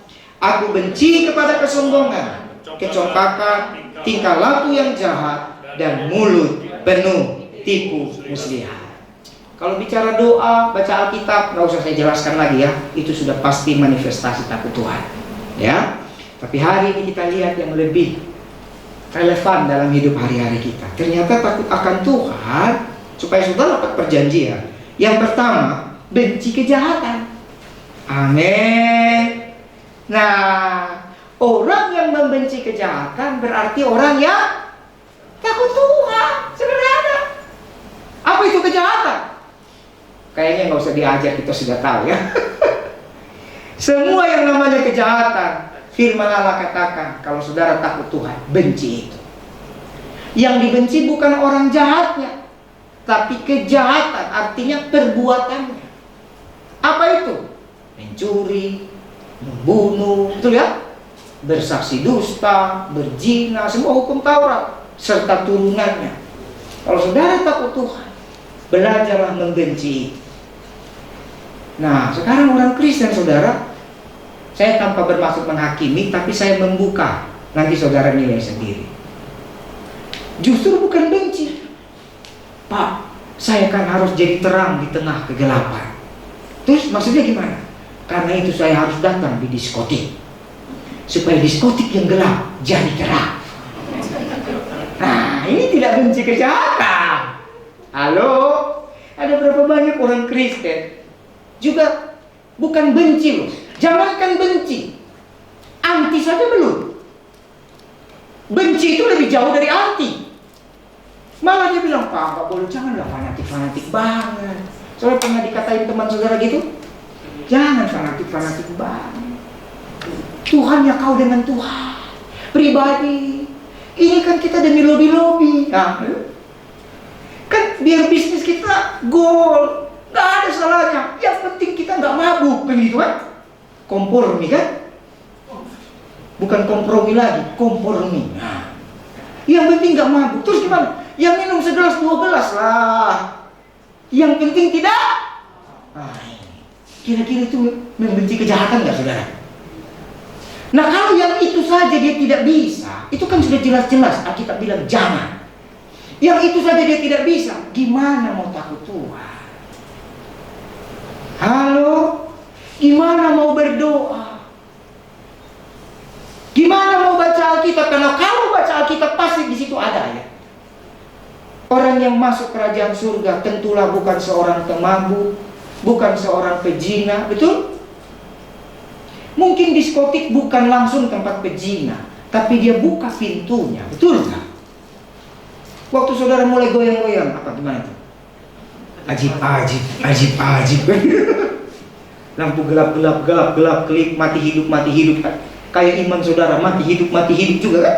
Aku benci kepada kesombongan, kecongkakan, tingkah laku yang jahat, dan mulut penuh tipu muslihat. Kalau bicara doa, baca Alkitab, nggak usah saya jelaskan lagi ya. Itu sudah pasti manifestasi takut Tuhan. Ya. Tapi hari ini kita lihat yang lebih relevan dalam hidup hari-hari kita. Ternyata takut akan Tuhan supaya saudara dapat perjanjian. Yang pertama, benci kejahatan. Amin. Nah, orang yang membenci kejahatan berarti orang yang takut Tuhan. Sederhana. Apa itu kejahatan? Kayaknya nggak usah diajar, kita sudah tahu ya. Semua yang namanya kejahatan, firman Allah katakan, kalau saudara takut Tuhan, benci itu. Yang dibenci bukan orang jahatnya, tapi kejahatan, artinya perbuatannya. Apa itu? Mencuri, membunuh, betul ya? Bersaksi dusta, berzina, semua hukum Taurat serta turunannya. Kalau saudara takut Tuhan, belajarlah membenci. Nah, sekarang orang Kristen, saudara, saya tanpa bermaksud menghakimi, tapi saya membuka. Nanti saudara nilai sendiri. Justru bukan benci. Pak, saya kan harus jadi terang di tengah kegelapan. Terus maksudnya gimana? Karena itu saya harus datang di diskotik, supaya diskotik yang gelap jadi terang. Nah, ini tidak benci kejahatan. Halo? Ada berapa banyak orang Kristen juga bukan benci loh. Jangankan benci, anti saja belum. Benci itu lebih jauh dari anti. Malah dia bilang, Pak, nggak boleh, janganlah fanatik banget. Soalnya pernah dikatain teman saudara gitu, jangan fanatik banget. Tuhan ya kau dengan Tuhan pribadi. Ini kan kita demi lobby. Nah, kan biar bisnis kita goal, nggak ada salahnya. Yang penting kita nggak mabuk, begitu kan? Kompromi kan? Bukan kompromi lagi, kompromi. Nah, yang penting nggak mabuk. Terus gimana? Yang minum segelas 2 gelas lah. Yang penting tidak. Nah, kira-kira itu membenci kejahatan nggak, saudara? Nah, kalau yang itu saja dia tidak bisa, itu kan sudah jelas-jelas Alkitab bilang jangan. Yang itu saja dia tidak bisa, gimana mau takut Tuhan? Halo? Gimana mau berdoa? Gimana mau baca Alkitab? Karena kalau baca Alkitab pasti di situ ada ya. Orang yang masuk kerajaan surga tentulah bukan seorang pemabuk, bukan seorang pezina, betul? Mungkin diskotik bukan langsung tempat pezina, tapi dia buka pintunya, betul nggak? Waktu saudara mulai goyang-goyang, apa gimana tuh? Ajib. Lampu gelap, kelip, mati hidup. Kayak iman saudara, mati hidup juga kan?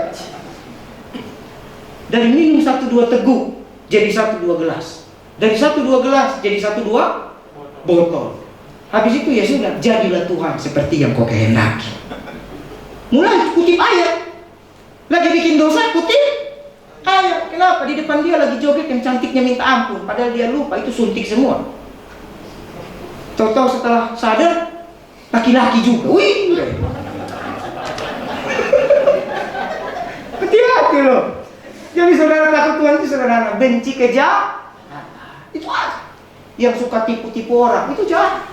Dari minum 1-2 teguk jadi 1-2 gelas. Dari 1-2 gelas jadi 1-2 botol. Habis itu ya sudah, jadilah Tuhan seperti yang kau kehendaki. Mulai kutip ayat. Lagi bikin dosa, kutip ayat. Kenapa? Di depan dia lagi joget yang cantiknya minta ampun, padahal dia lupa itu suntik semua. Tahu-tahu setelah sadar, laki-laki juga. Wih, hati-hati loh. Jadi saudara takut Tuhan itu sederhana, benci kejahatan. Itu aja. Yang suka tipu-tipu orang itu jahat.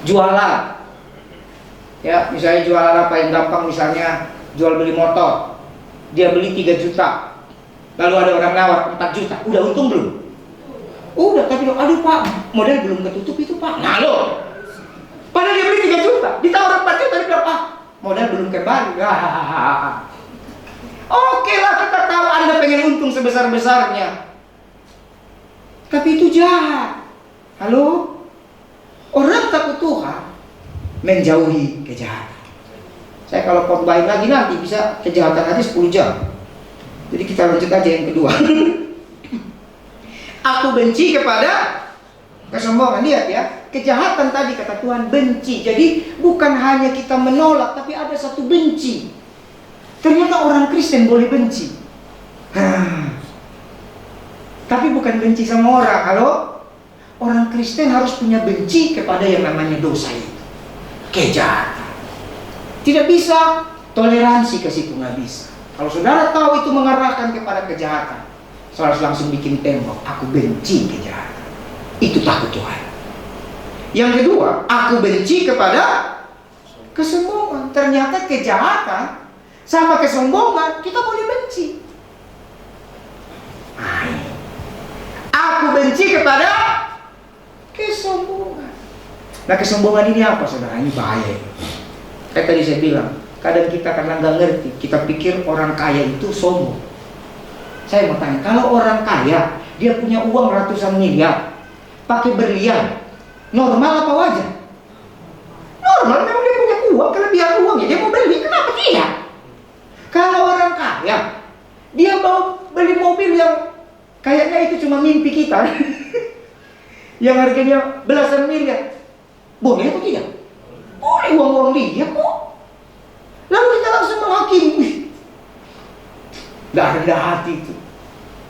Jualan, ya misalnya jualan apa yang gampang, misalnya jual beli motor, dia beli 3 juta, lalu ada orang nawar 4 juta, udah untung belum? Udah, tapi aduh Pak, modal belum ketutup itu Pak. Nah lo, padahal dia beli 3 juta, ditawar 4 juta, dia bilang modal belum kembali. Oke lah, kita tahu Anda pengen untung sebesar-besarnya, tapi itu jahat. Halo? Orang takut Tuhan menjauhi kejahatan. Saya kalau khotbahin lagi nanti bisa kejahatan aja 10 jam. Jadi kita lanjut aja yang kedua. Aku benci kepada kesombongan. Lihat ya, kejahatan tadi kata Tuhan benci. Jadi bukan hanya kita menolak, tapi ada satu benci. Ternyata orang Kristen boleh benci. Tapi bukan benci sama orang. Halo? Orang Kristen harus punya benci kepada yang namanya dosa itu, kejahatan. Tidak bisa toleransi ke situ, nggak bisa. Kalau saudara tahu itu mengarahkan kepada kejahatan, saudara harus langsung bikin tembok. Aku benci kejahatan. Itu takut Tuhan. Yang kedua, aku benci kepada kesombongan. Ternyata kejahatan sama kesombongan kita boleh benci. Aku benci kepada kesombongan. Nah, kesombongan ini apa, saudara? Ini bahaya. Kayak tadi saya bilang, kadang kita karena nggak ngerti, kita pikir orang kaya itu sombong. Saya mau tanya, kalau orang kaya, dia punya uang ratusan miliar, pakai berlian, normal apa wajar? Normal, memang dia punya uang, kelebihan uangnya, dia mau beli, kenapa tidak? Kalau orang kaya, dia mau beli mobil yang kayaknya itu cuma mimpi kita, yang harganya belasan miliar, boleh atau tidak? Boleh, uang-uang dia kok. Lalu kita langsung menghakimi, nggak rendah hati itu.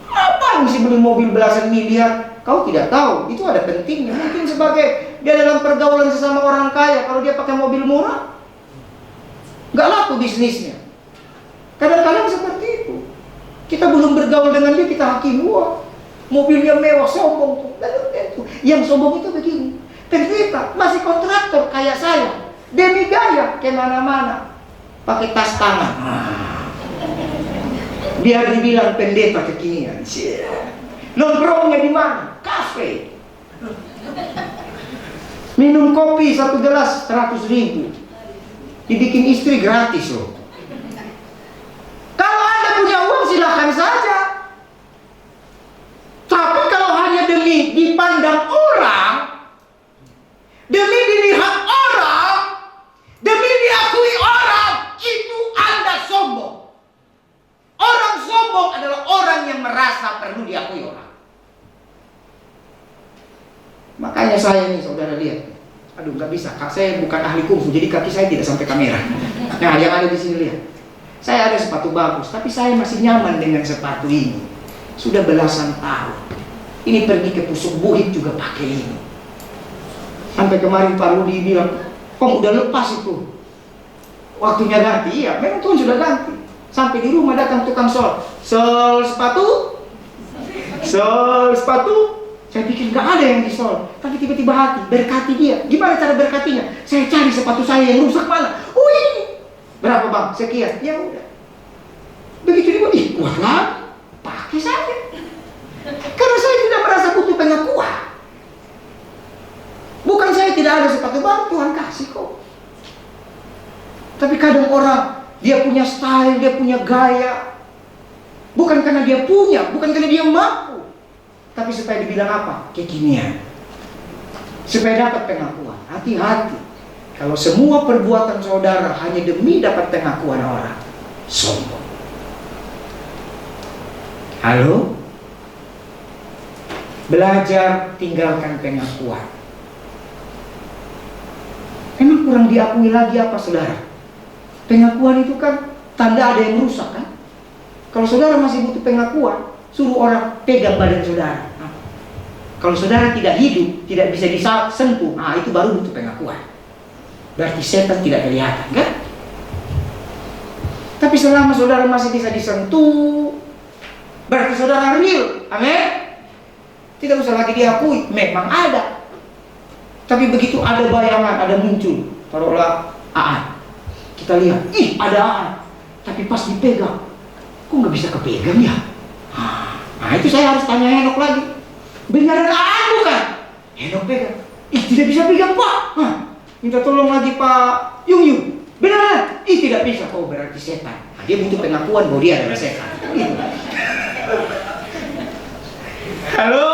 Apa mesti beli mobil belasan miliar? Kau tidak tahu, itu ada pentingnya. Mungkin sebagai dia dalam pergaulan sesama orang kaya, kalau dia pakai mobil murah, nggak laku bisnisnya. Kadang-kadang seperti itu. Kita belum bergaul dengan dia, kita hakimi, wah, mobilnya mewah, sombong. Yang sombong itu begini, pendeta masih kontraktor kayak saya, demi gaya kemana-mana, pakai tas tangan. Biar dibilang pendeta kekinian. Nongkrongnya di mana? Kafe. Minum kopi 1 gelas 100.000. Dibikin istri gratis loh. Kalau Anda punya uang silahkan saja. Tapi kalau hanya demi dipandang orang, demi dilihat orang, demi diakui orang, itu Anda sombong. Orang sombong adalah orang yang merasa perlu diakui orang. Makanya saya nih, saudara lihat. Aduh, nggak bisa. Saya bukan ahli kungfu, jadi kaki saya tidak sampai kamera. Nah, yang ada di sini lihat. Saya ada sepatu bagus, tapi saya masih nyaman dengan sepatu ini. Sudah belasan tahun. Ini pergi ke Pusuk Buhit juga pakai ini. Sampai kemarin Pak Rudi bilang, "Kok udah lepas itu? Waktunya ganti." Iya, memang Tuhan sudah ganti. Sampai di rumah datang tukang sol. Sol sepatu? Sol sepatu? Saya pikir nggak ada yang disol. Tapi tiba-tiba hati, berkati dia. Gimana cara berkatinya? Saya cari sepatu saya yang rusak mana? Oh ini. Berapa bang? Sekian. Ya udah. Begitu dia, ih kuat lagi. Pakai saja. Karena saya tidak merasa butuh pengakuan. Bukan saya tidak ada sepatu baru, Tuhan kasih kok. Tapi kadang orang, dia punya style, dia punya gaya. Bukan karena dia punya, bukan karena dia mampu. Tapi supaya dibilang apa? Kekinian. Supaya dapat pengakuan. Hati-hati. Kalau semua perbuatan saudara hanya demi dapat pengakuan orang, sombong. Halo? Belajar tinggalkan pengakuan. Emang kurang diakui lagi apa, saudara? Pengakuan itu kan tanda ada yang rusak kan? Kalau saudara masih butuh pengakuan, suruh orang pegang badan saudara. Nah, kalau saudara tidak hidup, tidak bisa disentuh, nah itu baru butuh pengakuan. Berarti setan tidak kelihatan kan? Tapi selama saudara masih bisa disentuh, berarti saudara real. Amin. Tidak usah lagi diakui, memang ada. Tapi begitu ada bayangan, ada muncul, taruhlah Aan. Kita lihat, ih ada Aan. Tapi pas dipegang, kok nggak bisa kepegang ya? Nah itu saya harus tanya Henok lagi. Beneran Aan bukan? Henok pegang. Ih tidak bisa pegang Pak. Minta tolong lagi Pak Yung. Beneran? Ih tidak bisa. Oh berarti setan. Nah, dia butuh pengakuan bahwa dia adalah setan. Halo.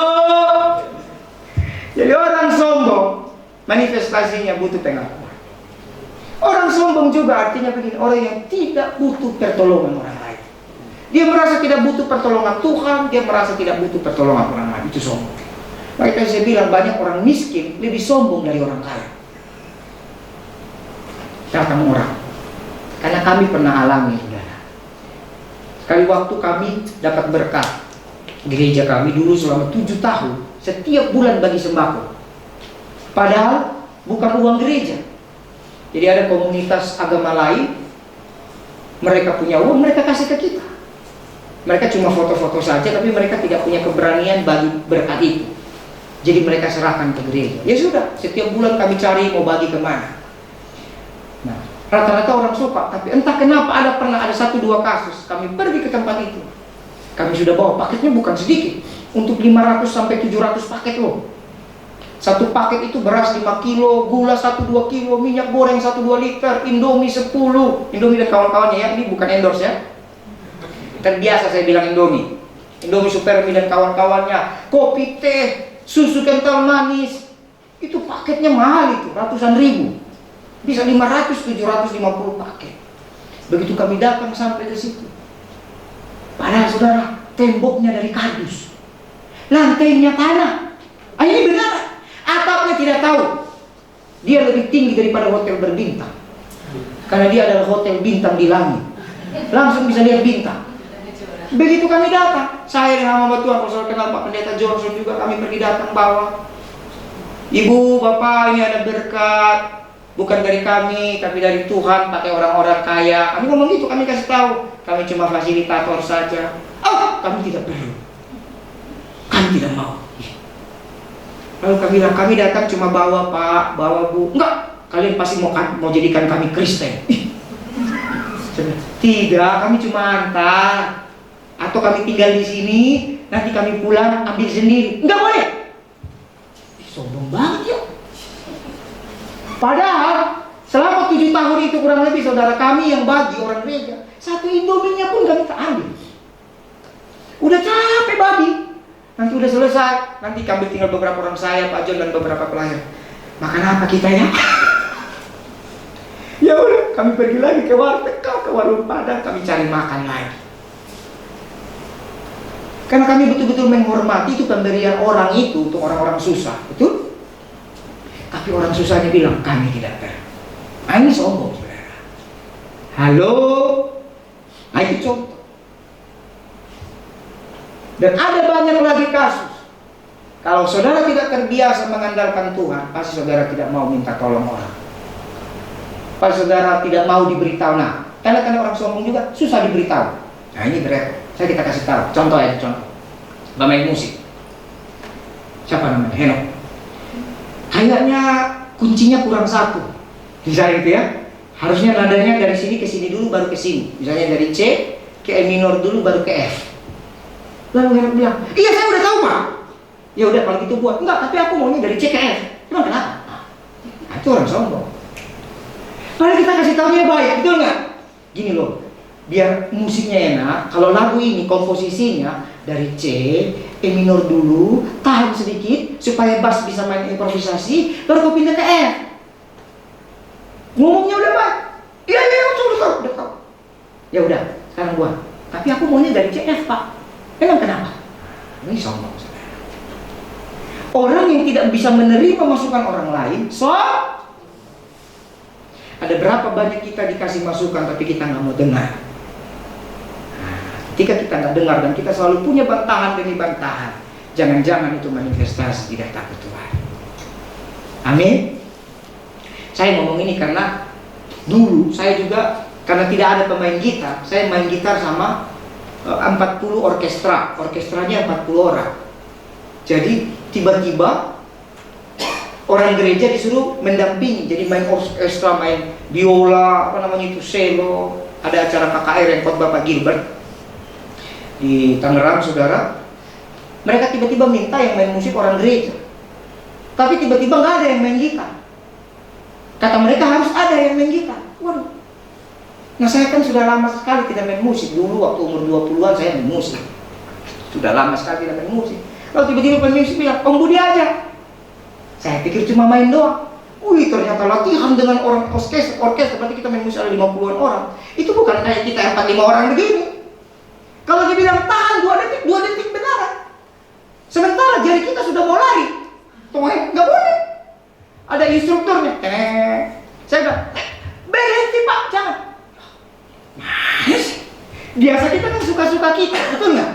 Jadi orang sombong manifestasinya butuh pengakuan. Orang sombong juga artinya begini, orang yang tidak butuh pertolongan orang lain. Dia merasa tidak butuh pertolongan Tuhan, dia merasa tidak butuh pertolongan orang lain. Itu sombong. Makanya saya bilang banyak orang miskin lebih sombong dari orang kaya. Datang orang, karena kami pernah alami, saudara. Sekali waktu kami dapat berkat gereja kami dulu selama 7 tahun, setiap bulan bagi sembako. Padahal bukan uang gereja. Jadi ada komunitas agama lain, mereka punya uang, mereka kasih ke kita. Mereka cuma foto-foto saja, tapi mereka tidak punya keberanian bagi berkat itu. Jadi mereka serahkan ke gereja. Ya sudah, setiap bulan kami cari mau bagi kemana. Nah, rata-rata orang suka, tapi entah kenapa pernah ada 1-2 kasus, kami pergi ke tempat itu. Kami sudah bawa paketnya bukan sedikit, untuk 500 sampai 700 paket loh. Satu paket itu beras 5 kilo, gula 1-2 kilo, minyak goreng 1-2 liter, Indomie 10. Indomie dan kawan-kawannya ya, ini bukan endorse ya. Terbiasa saya bilang Indomie Supermi dan kawan-kawannya, kopi, teh, susu kental manis. Itu paketnya mahal itu, ratusan ribu. Bisa 500-750 paket. Begitu kami datang sampai ke situ, padahal saudara, temboknya dari kardus, lantainya tanah. Ini benar. Atapnya tidak tahu. Dia lebih tinggi daripada hotel berbintang, karena dia adalah hotel bintang di langit. Langsung bisa lihat bintang. Begitu kami datang, saya dengan hamba Tuhan, kalau saudara kenal Pak Pendeta Johnson juga, kami pergi datang bawa. Ibu, Bapak, ini ada berkat, bukan dari kami, tapi dari Tuhan, pakai orang-orang kaya. Kami ngomong gitu, kami kasih tahu, kami cuma fasilitator saja. Oh, kami tidak perlu, kami tidak mau. Lalu kami bilang, kami datang cuma bawa Pak, bawa Bu. Enggak, kalian pasti mau jadikan kami Kristen. Tidak, kami cuma antar. Atau kami tinggal di sini, nanti kami pulang ambil sendiri. Enggak boleh. Sombong banget ya. Padahal selama 7 tahun itu kurang lebih saudara, kami yang bagi orang gereja, 1 Indominya pun kami tak ambil. Udah capek bagi. Nanti udah selesai, nanti kami tinggal beberapa orang, saya, Pak John dan beberapa pelayan. Makan apa kita ya? Ya udah, kami pergi lagi ke warteg, ke warung Padang, kami cari makan lagi. Karena kami betul-betul menghormati itu pemberian orang itu untuk orang-orang susah, betul? Tapi orang susahnya bilang, kami tidak perlu. Nah, ini sombong, saudara. Halo? Nah, itu contoh. Dan ada banyak lagi kasus. Kalau saudara tidak terbiasa mengandalkan Tuhan, pasti saudara tidak mau minta tolong orang. Pasti saudara tidak mau diberitahu. Nah, karena orang sombong juga susah diberitahu. Nah, ini berat. Kita kasih tahu, contoh ya, contoh. Pemain musik. Siapa namanya? Henok. Kayaknya kuncinya kurang 1. Misalnya gitu ya. Harusnya nadanya dari sini ke sini dulu baru ke sini. Misalnya dari C ke E minor dulu baru ke F. Lalu Henok bilang, "Iya, saya udah tahu, Pak." Ya udah kalau gitu buat. Enggak, tapi aku maunya dari C ke F. Emang kenapa? Nah, itu orang sombong. Padahal kita kasih tahunya baik, betul nggak? Gini loh. Biar musiknya enak, kalau lagu ini komposisinya dari C, E minor dulu, tahan sedikit supaya bass bisa main improvisasi, baru kau pindah ke F. Ngomongnya udah baik. Iya, udah tahu. Ya udah, sekarang gua. Tapi aku maunya dari C F, Pak. Emang kenapa? Ini sombong. Orang yang tidak bisa menerima masukan orang lain, ada berapa banyak kita dikasih masukan tapi kita nggak mau dengar. Ketika kita nggak dengar dan kita selalu punya bantahan demi bantahan, jangan-jangan itu manifestasi tidak takut Tuhan. Amin. Saya ngomong ini karena dulu saya juga, karena tidak ada pemain gitar, saya main gitar sama 40 orkestra. Orkestranya 40 orang. Jadi tiba-tiba orang gereja disuruh mendampingi, jadi main orkestra, main biola, cello. Ada acara KKR yang khotbah Pak Gilbert di Tangerang, saudara. Mereka tiba-tiba minta yang main musik orang gereja, tapi tiba-tiba nggak ada yang main gitar. Kata mereka harus ada yang main gitar. Waduh. Nah, saya kan sudah lama sekali tidak main musik. Dulu waktu umur 20-an saya main musik. Sudah lama sekali tidak main musik. Lalu tiba-tiba pemusik bilang, "Om Budi aja." Saya pikir cuma main doang. Wih, ternyata latihan dengan orang orkestra, berarti kita main musik ada 50-an orang. Itu bukan kayak kita 45 orang begini. Kalau dia bilang tahan 2 detik benaran. Sementara jari kita sudah mau lari. Nggak boleh. Ada instrukturnya. Saya bilang, berhenti Pak, jangan. Biasa kita kan suka-suka kita, betul nggak?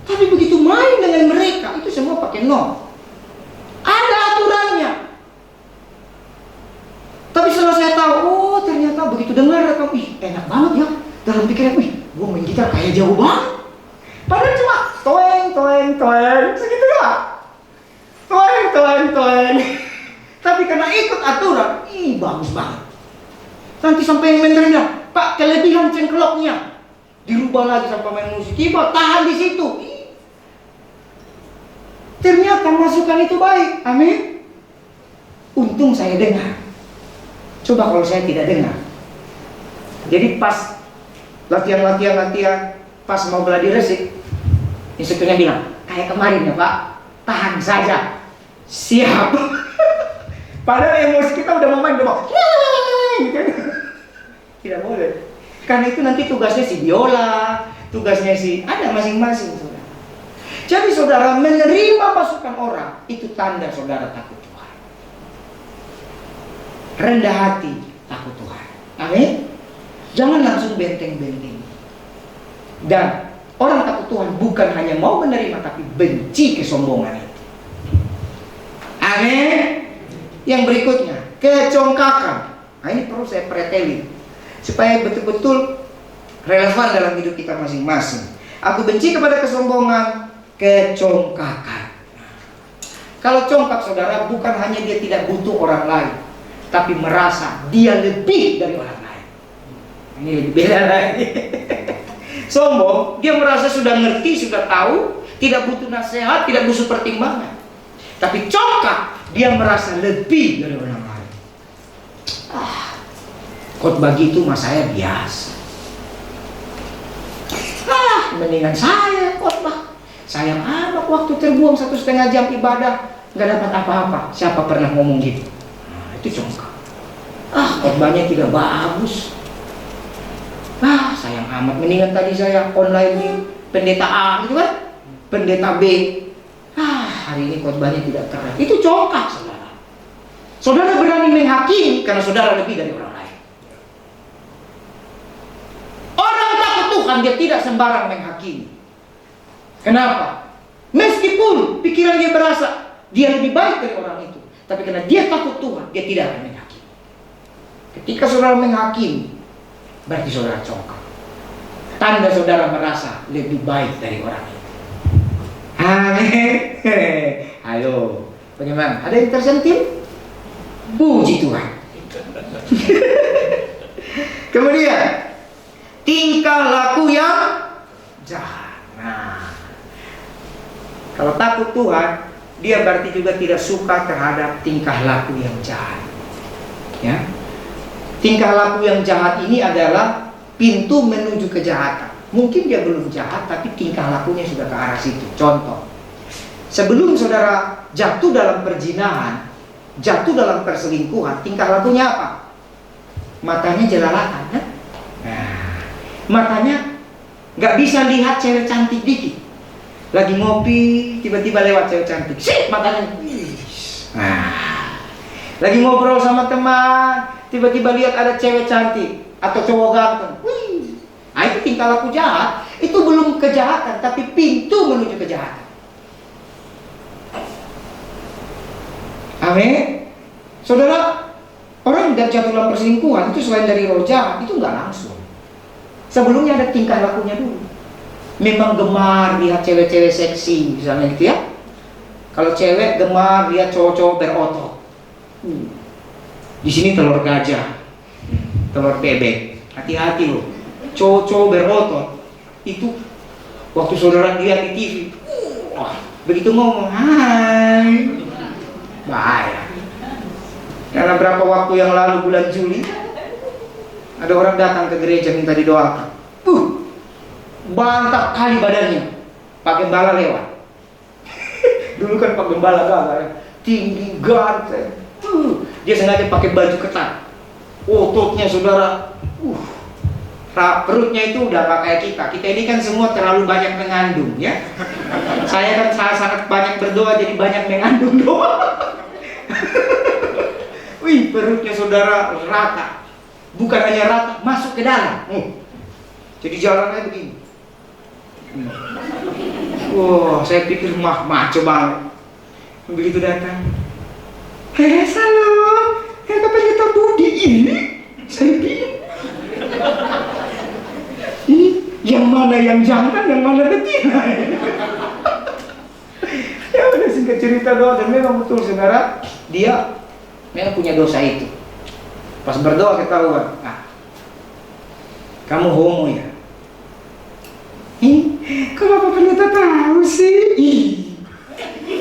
Tapi begitu main dengan mereka, itu semua pakai not. Ada aturannya. Tapi selalu begitu dengar rekam, ih enak banget ya. Dalam pikiran, wih, gue main gitar kayak jauh banget. Padahal cuma toeng, toeng, toeng, segitu doang. Toeng, toeng, toeng. Tapi karena ikut aturan, ih bagus banget. Nanti sampai yang main bilang, Pak, kelebihan cengkeloknya dirubah lagi sampai main musik. Tiba tahan di situ. Ternyata masukan itu baik. Amin. Untung saya dengar. Coba kalau saya tidak dengar. Jadi pas latihan, pas mau gladi resik, instrukturnya bilang, kayak kemarin ya Pak, tahan saja. Siap. Padahal emosi kita udah mau main, udah mau tidak boleh. Karena itu nanti tugasnya si biola, tugasnya si ada masing-masing saudara. Jadi saudara menerima masukan orang itu tanda saudara takut Tuhan. Rendah hati, takut Tuhan. Amin. Jangan langsung benteng-benteng. Dan orang takut Tuhan bukan hanya mau menerima tapi benci kesombongan itu. Amin. Yang berikutnya, kecongkakan. Nah ini perlu saya pretelin supaya betul-betul relevan dalam hidup kita masing-masing. Aku benci kepada kesombongan, kecongkakan. Kalau congkak saudara, bukan hanya dia tidak butuh orang lain, tapi merasa dia lebih dari orang lain. Ini lebih beda lagi. Sombong, dia merasa sudah ngerti, sudah tahu, tidak butuh nasihat, tidak butuh pertimbangan. Tapi congkak, dia merasa lebih dari orang lain. Khotbah gitu mas saya biasa. Mendingan saya khotbah. Sayang amat waktu terbuang 1,5 jam ibadah, nggak dapat apa-apa. Siapa pernah ngomong gitu? Nah, itu congkak. Khotbahnya tidak bagus. Sayang amat. Mendingan tadi saya online di pendeta A gitu kan, pendeta B. Hari ini khotbahnya tidak keren. Itu congkak saudara. Saudara berani menghakimi karena saudara lebih dari orang lain. Orang takut Tuhan dia tidak sembarang menghakimi. Kenapa? Meskipun pikiran dia berasa dia lebih baik dari orang itu, tapi karena dia takut Tuhan, dia tidak akan menghakimi. Ketika saudara menghakimi, berarti saudara congkak. Tanda saudara merasa lebih baik dari orang itu. Amin. Halo, bagaimana? Ada yang tersentil? Puji Tuhan. Kemudian tingkah laku yang jahat. Nah, kalau takut Tuhan, dia berarti juga tidak suka terhadap tingkah laku yang jahat. Ya, tingkah laku yang jahat ini adalah pintu menuju kejahatan. Mungkin dia belum jahat, tapi tingkah lakunya sudah ke arah situ. Contoh, sebelum saudara jatuh dalam perzinahan, jatuh dalam perselingkuhan, tingkah lakunya apa? Matanya jelalatan, ya? Nah, matanya nggak bisa lihat cewek cantik dikit. Lagi ngopi, tiba-tiba lewat cewek cantik, matanya. Nah, lagi ngobrol sama teman, tiba-tiba lihat ada cewek cantik atau cowok ganteng. Nah, itu tingkah laku jahat. Itu belum kejahatan, tapi pintu menuju kejahatan. Amin. Saudara, orang yang jatuh dalam perselingkuhan itu selain dari roh jahat, itu nggak langsung. Sebelumnya ada tingkah lakunya dulu. Memang gemar lihat cewek-cewek seksi, misalnya gitu ya. Kalau cewek gemar lihat cowok-cowok berotot. Di sini telur gajah, telur bebek. Hati-hati loh. Cowok-cowok berotot itu waktu saudara lihat di TV, begitu ngomong, hai, bahaya. Karena berapa waktu yang lalu bulan Juli, ada orang datang ke gereja minta didoakan. Bantak kali badannya, Pak Gembala lewat. Dulu kan Pak Gembala gagal, tinggi ganteng. Dia sengaja pakai baju ketat. Ototnya saudara, perutnya itu udah gak kayak kita. Kita ini kan semua terlalu banyak mengandung ya. Saya kan sangat banyak berdoa jadi banyak mengandung doa. Perutnya saudara rata. Bukan hanya rata, masuk ke dalam. Jadi jalannya begini. Saya pikir maco banget. Begitu datang, salam, kapan kita Budi ini? Saya bilang, Ini yang mana yang jantan, yang mana betina? Ya udah, singkat cerita doa, dan memang betul saudara, dia memang punya dosa itu. Pas berdoa ketahuan, kamu homo ya? Kok Bapak Pendeta tahu sih?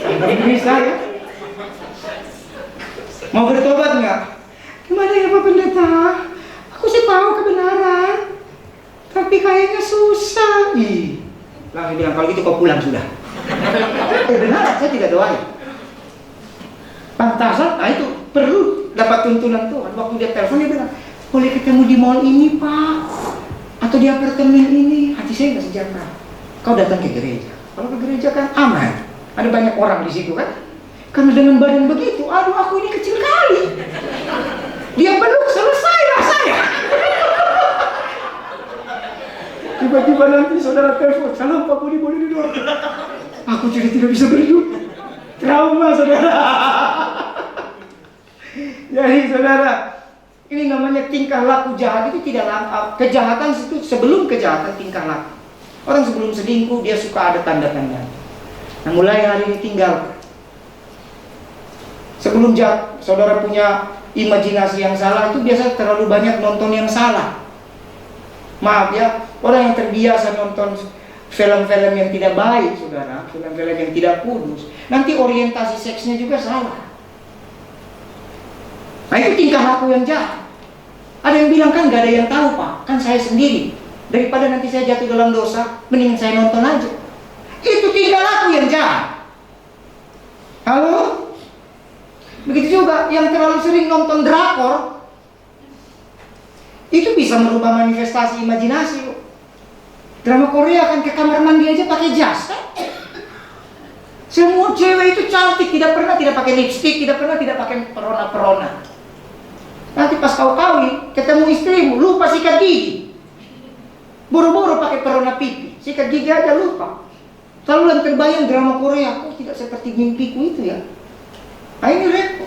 Ini saya. Mau bertobat nggak? Gimana ya Bapak Pendeta? Aku sih tahu kebenaran, tapi kayaknya susah. Langsung bilang, kalau gitu kau pulang sudah. Benar, saya tidak doain. Pantasan, itu perlu dapat tuntunan Tuhan. Waktu dia telepon, dia bilang, boleh ketemu di mall ini Pak, atau di apartemen ini. Hati saya nggak sejahtera. Kau datang ke gereja. Kalau ke gereja kan aman, ada banyak orang di situ kan. Karena dengan badan begitu, aduh aku ini kecil kali. Dia peluk, selesai lah saya. Tiba-tiba nanti saudara telepon, salam Pak Budi, boleh didoakan. Aku jadi tidak bisa berdoa. Trauma saudara. Jadi saudara, ini namanya tingkah laku jahat itu tidak lama. Kejahatan itu sebelum kejahatan tingkah laku. Orang sebelum selingkuh dia suka ada tanda-tanda. Nah mulai hari ini tinggal. Sebelum saudara punya imajinasi yang salah, itu biasa terlalu banyak nonton yang salah. Maaf ya, orang yang terbiasa nonton film-film yang tidak baik, saudara, film-film yang tidak kudus, nanti orientasi seksnya juga salah. Nah itu tingkah laku yang jahat. Ada yang bilang, kan gak ada yang tahu Pak, kan saya sendiri. Daripada nanti saya jatuh dalam dosa, mendingan saya nonton aja. Itu tingkah laku yang jahat. Halo? Begitu juga yang terlalu sering nonton drakor, itu bisa merubah manifestasi imajinasi. Drama Korea kan ke kamar mandi aja pakai jas kan? Semua cewek itu cantik, tidak pernah tidak pakai lipstik, tidak pernah tidak pakai perona-perona. Nanti pas kau kawin, ketemu istrimu, lupa sikat gigi. Buru-buru pakai perona pipi, sikat gigi aja lupa. Selalu yang terbayang drama Korea, kok tidak seperti mimpiku itu ya. Nah ini repot.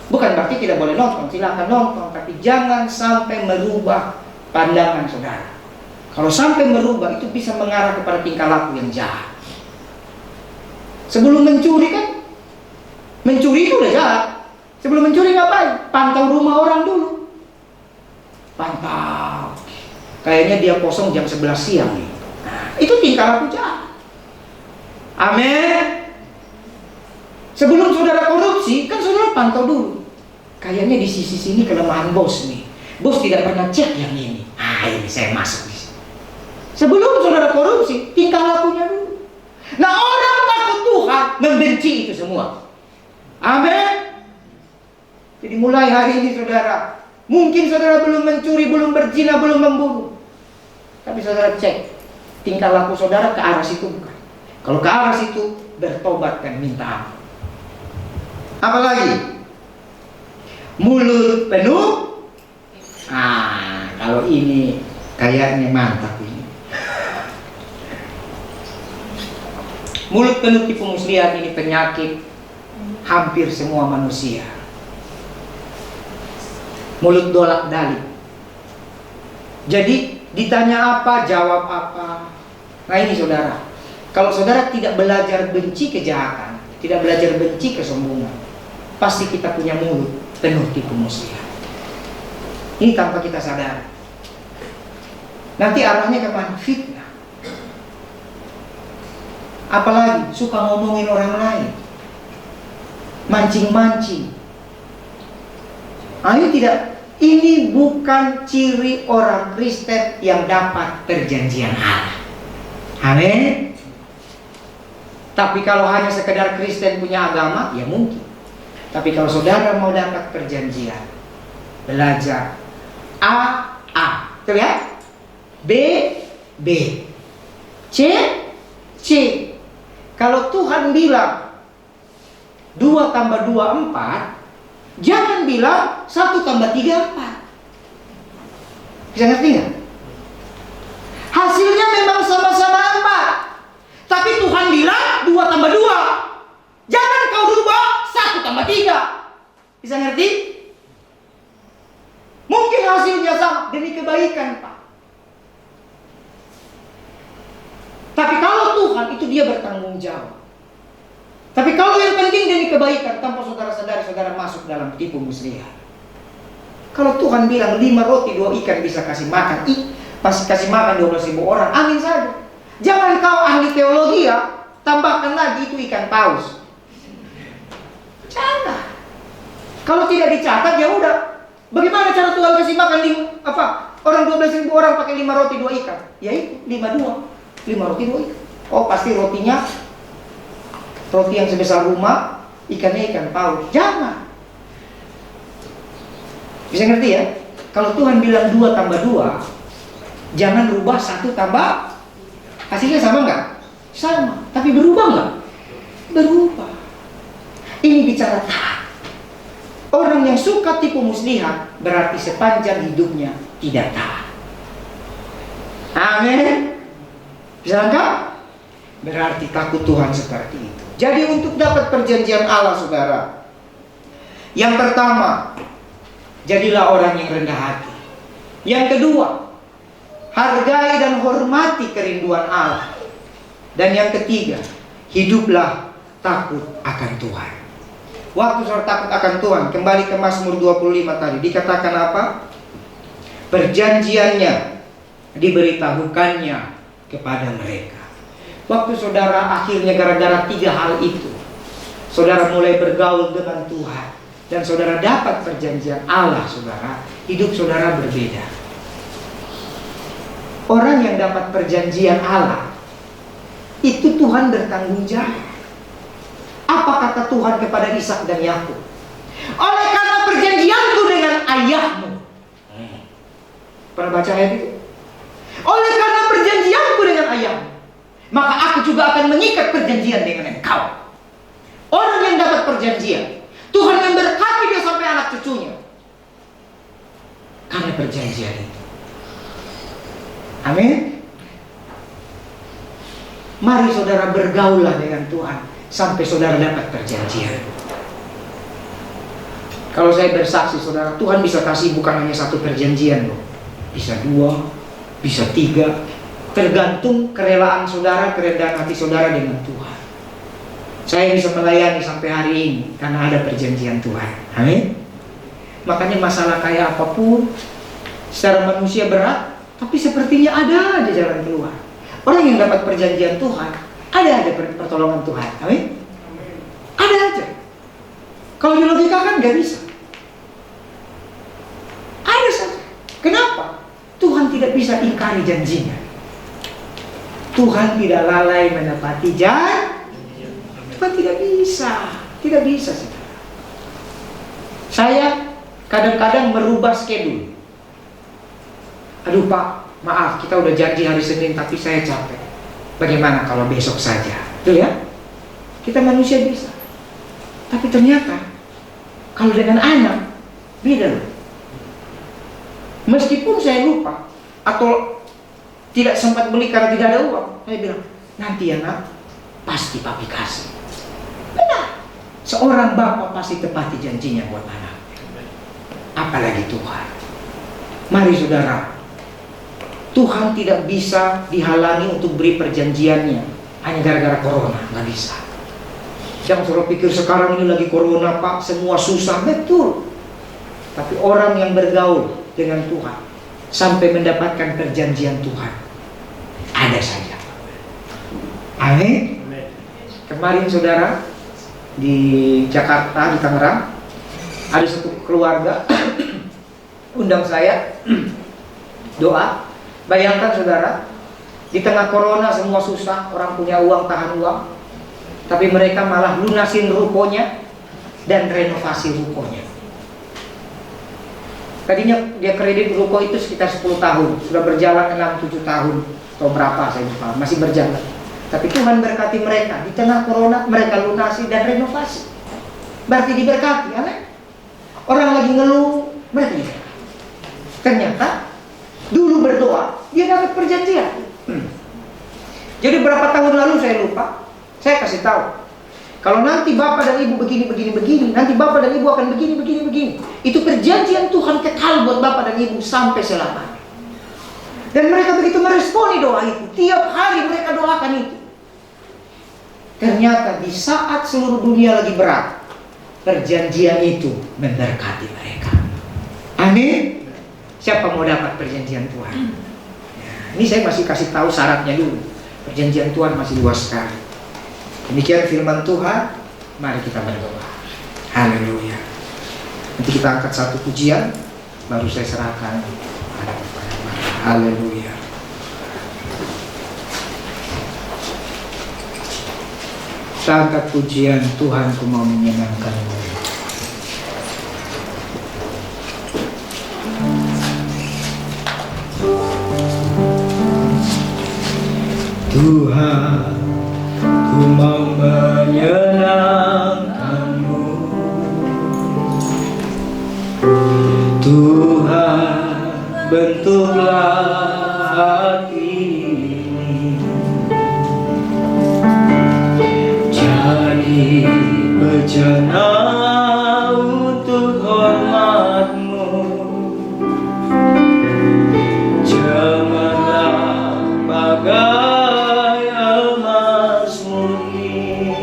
Bukan berarti tidak boleh nonton, silakan nonton, tapi jangan sampai merubah pandangan saudara. Kalau sampai merubah, itu bisa mengarah kepada tingkah laku yang jahat. Sebelum mencuri kan, mencuri itu udah jahat. Sebelum mencuri ngapain? Pantau rumah orang dulu. Pantau. Kayaknya dia kosong jam 11 siang nih. Nah, itu tingkah laku jahat. Amin. Sebelum saudara korupsi, kan saudara pantau dulu. Kayaknya di sisi sini kelemahan bos nih. Bos tidak pernah cek yang ini. Ini saya masuk di sini. Sebelum saudara korupsi, tingkah lakunya dulu. Nah orang takut Tuhan membenci itu semua. Amin. Jadi mulai hari ini saudara, mungkin saudara belum mencuri, belum berzina, belum membunuh, tapi saudara cek tingkah laku saudara ke arah situ bukan. Kalau ke arah situ, bertobat dan minta ampun. Apalagi mulut penuh. Kalau ini kayaknya mantap ini. Mulut penuh tipu muslihat ini penyakit hampir semua manusia. Mulut dolak dalik. Jadi ditanya apa, jawab apa. Nah ini saudara, kalau saudara tidak belajar benci kejahatan, tidak belajar benci kesombongan, pasti kita punya mulut penuh tipu muslihat. Ini tanpa kita sadar. Nanti arahnya kemana? Fitnah. Apalagi suka ngomongin orang lain, mancing-mancing. Ini tidak. Ini bukan ciri orang Kristen yang dapat perjanjian Allah. Amin. Tapi kalau hanya sekedar Kristen punya agama, ya mungkin. Tapi kalau saudara mau dapat perjanjian, belajar A, terlihat? B, C. Kalau Tuhan bilang 2 tambah 2 4, jangan bilang 1 tambah 3 4. Bisa ngerti nggak? Hasilnya memang sama-sama 4, tapi Tuhan bilang 2 tambah 2. Jangan kau rubah 1 tambah 3. Bisa ngerti? Mungkin hasilnya sama demi kebaikan Tuhan itu dia bertanggung jawab. Tapi kalau yang penting demi kebaikan, tanpa saudara-saudari saudara masuk dalam tipu muslihat. Kalau Tuhan bilang 5 roti 2 ikan bisa kasih makan, pasti kasih makan 12.000 orang, amin saja. Jangan kau ahli teologi ya, tambahkan lagi itu ikan paus. Jangan. Kalau tidak dicatat ya udah. Bagaimana cara Tuhan kasih makan orang 12.000 orang pakai 5 roti 2 ikan? Ya itu 5 roti 2 ikan. Oh pasti rotinya roti yang sebesar rumah, ikannya ikan paus. Jangan. Bisa ngerti ya? Kalau Tuhan bilang 2 tambah 2, jangan rubah 1 tambah. Hasilnya sama nggak? Sama. Tapi berubah nggak? Berubah. Ini bicara taat. Orang yang suka tipu muslihat berarti sepanjang hidupnya tidak taat. Amin. Bisa lengkap? Berarti takut Tuhan seperti itu. Jadi untuk dapat perjanjian Allah saudara, yang pertama, jadilah orang yang rendah hati. Yang kedua, hargai dan hormati kerinduan Allah. Dan yang ketiga, hiduplah takut akan Tuhan. Waktu saudara takut akan Tuhan, kembali ke Mazmur 25 tadi, dikatakan apa? Perjanjiannya diberitahukannya kepada mereka. Waktu saudara akhirnya gara-gara 3 hal itu, saudara mulai bergaul dengan Tuhan, dan saudara dapat perjanjian Allah saudara, hidup saudara berbeda. Orang yang dapat perjanjian Allah, itu Tuhan bertanggung jawab. Apa kata Tuhan kepada Ishak dan Yakub? Oleh karena perjanjianku dengan ayahmu. Pernah baca ayat itu? Oleh karena perjanjianku dengan ayahmu, maka aku juga akan mengikat perjanjian dengan engkau. Orang yang dapat perjanjian, Tuhan memberkati dia sampai anak cucunya karena perjanjian itu. Amin. Mari saudara bergaulah dengan Tuhan sampai saudara dapat perjanjian. Kalau saya bersaksi saudara, Tuhan bisa kasih bukan hanya 1 perjanjian loh. Bisa 2, bisa 3. Tergantung kerelaan saudara, kerendahan hati saudara dengan Tuhan. Saya bisa melayani sampai hari ini karena ada perjanjian Tuhan. Amin. Makanya masalah kayak apapun secara manusia berat, tapi sepertinya ada aja jalan keluar. Orang yang dapat perjanjian Tuhan, ada pertolongan Tuhan. Amin. Ada aja. Kalau di logika kan gak bisa. Ada saja. Kenapa? Tuhan tidak bisa ingkari janjinya. Tuhan tidak lalai menepati janji. Tuhan tidak bisa. Tidak bisa saudara. Saya kadang-kadang merubah schedule. Aduh Pak, maaf kita udah janji hari Senin tapi saya capek. Bagaimana kalau besok saja? Tuh ya. Kita manusia bisa. Tapi ternyata kalau dengan anak beda loh. Meskipun saya lupa atau tidak sempat beli karena tidak ada uang, saya bilang, nanti ya nak, pasti papi kasih. Benar. Seorang bapak pasti tepati janjinya buat anak. Apalagi Tuhan. Mari saudara, Tuhan tidak bisa dihalangi untuk beri perjanjiannya hanya gara-gara corona, nggak bisa. Jangan saudara pikir sekarang ini lagi corona Pak, semua susah, betul. Tapi orang yang bergaul dengan Tuhan sampai mendapatkan perjanjian Tuhan, ada saja. Amin. Kemarin saudara di Jakarta, di Tangerang, ada satu keluarga undang saya doa. Bayangkan saudara, di tengah corona semua susah, orang punya uang tahan uang, tapi mereka malah lunasin rukonya dan renovasi rukonya. Tadinya dia kredit ruko itu sekitar 10 tahun, sudah berjalan 6-7 tahun atau berapa saya lupa, masih berjalan. Tapi Tuhan berkati mereka, di tengah corona mereka lunasi dan renovasi. Berarti diberkati, amin. Orang lagi ngeluh, mereka diberkati. Ternyata dulu berdoa, dia dapat perjanjian. Jadi berapa tahun lalu saya lupa, saya kasih tahu. Kalau nanti bapak dan ibu begini, nanti bapak dan ibu akan begini. Itu perjanjian Tuhan kekal buat bapak dan ibu sampai selamanya. Dan mereka begitu meresponi doa itu. Tiap hari mereka doakan itu. Ternyata di saat seluruh dunia lagi berat, perjanjian itu memberkati mereka. Amin. Siapa mau dapat perjanjian Tuhan? Ini saya masih kasih tahu syaratnya dulu. Perjanjian Tuhan masih luas sekali. Demikian firman Tuhan. Mari kita berdoa. Haleluya. Nanti kita angkat satu pujian, baru saya serahkan kepada Bapak. Haleluya. Kita angkat pujian, Tuhanku mau menyenangkanmu. Tuhan, ku mau menyenangkanmu. Tuhan, bentuklah hati ini jadi bejana untuk hormat-Mu. Janganlah bagai emas murni.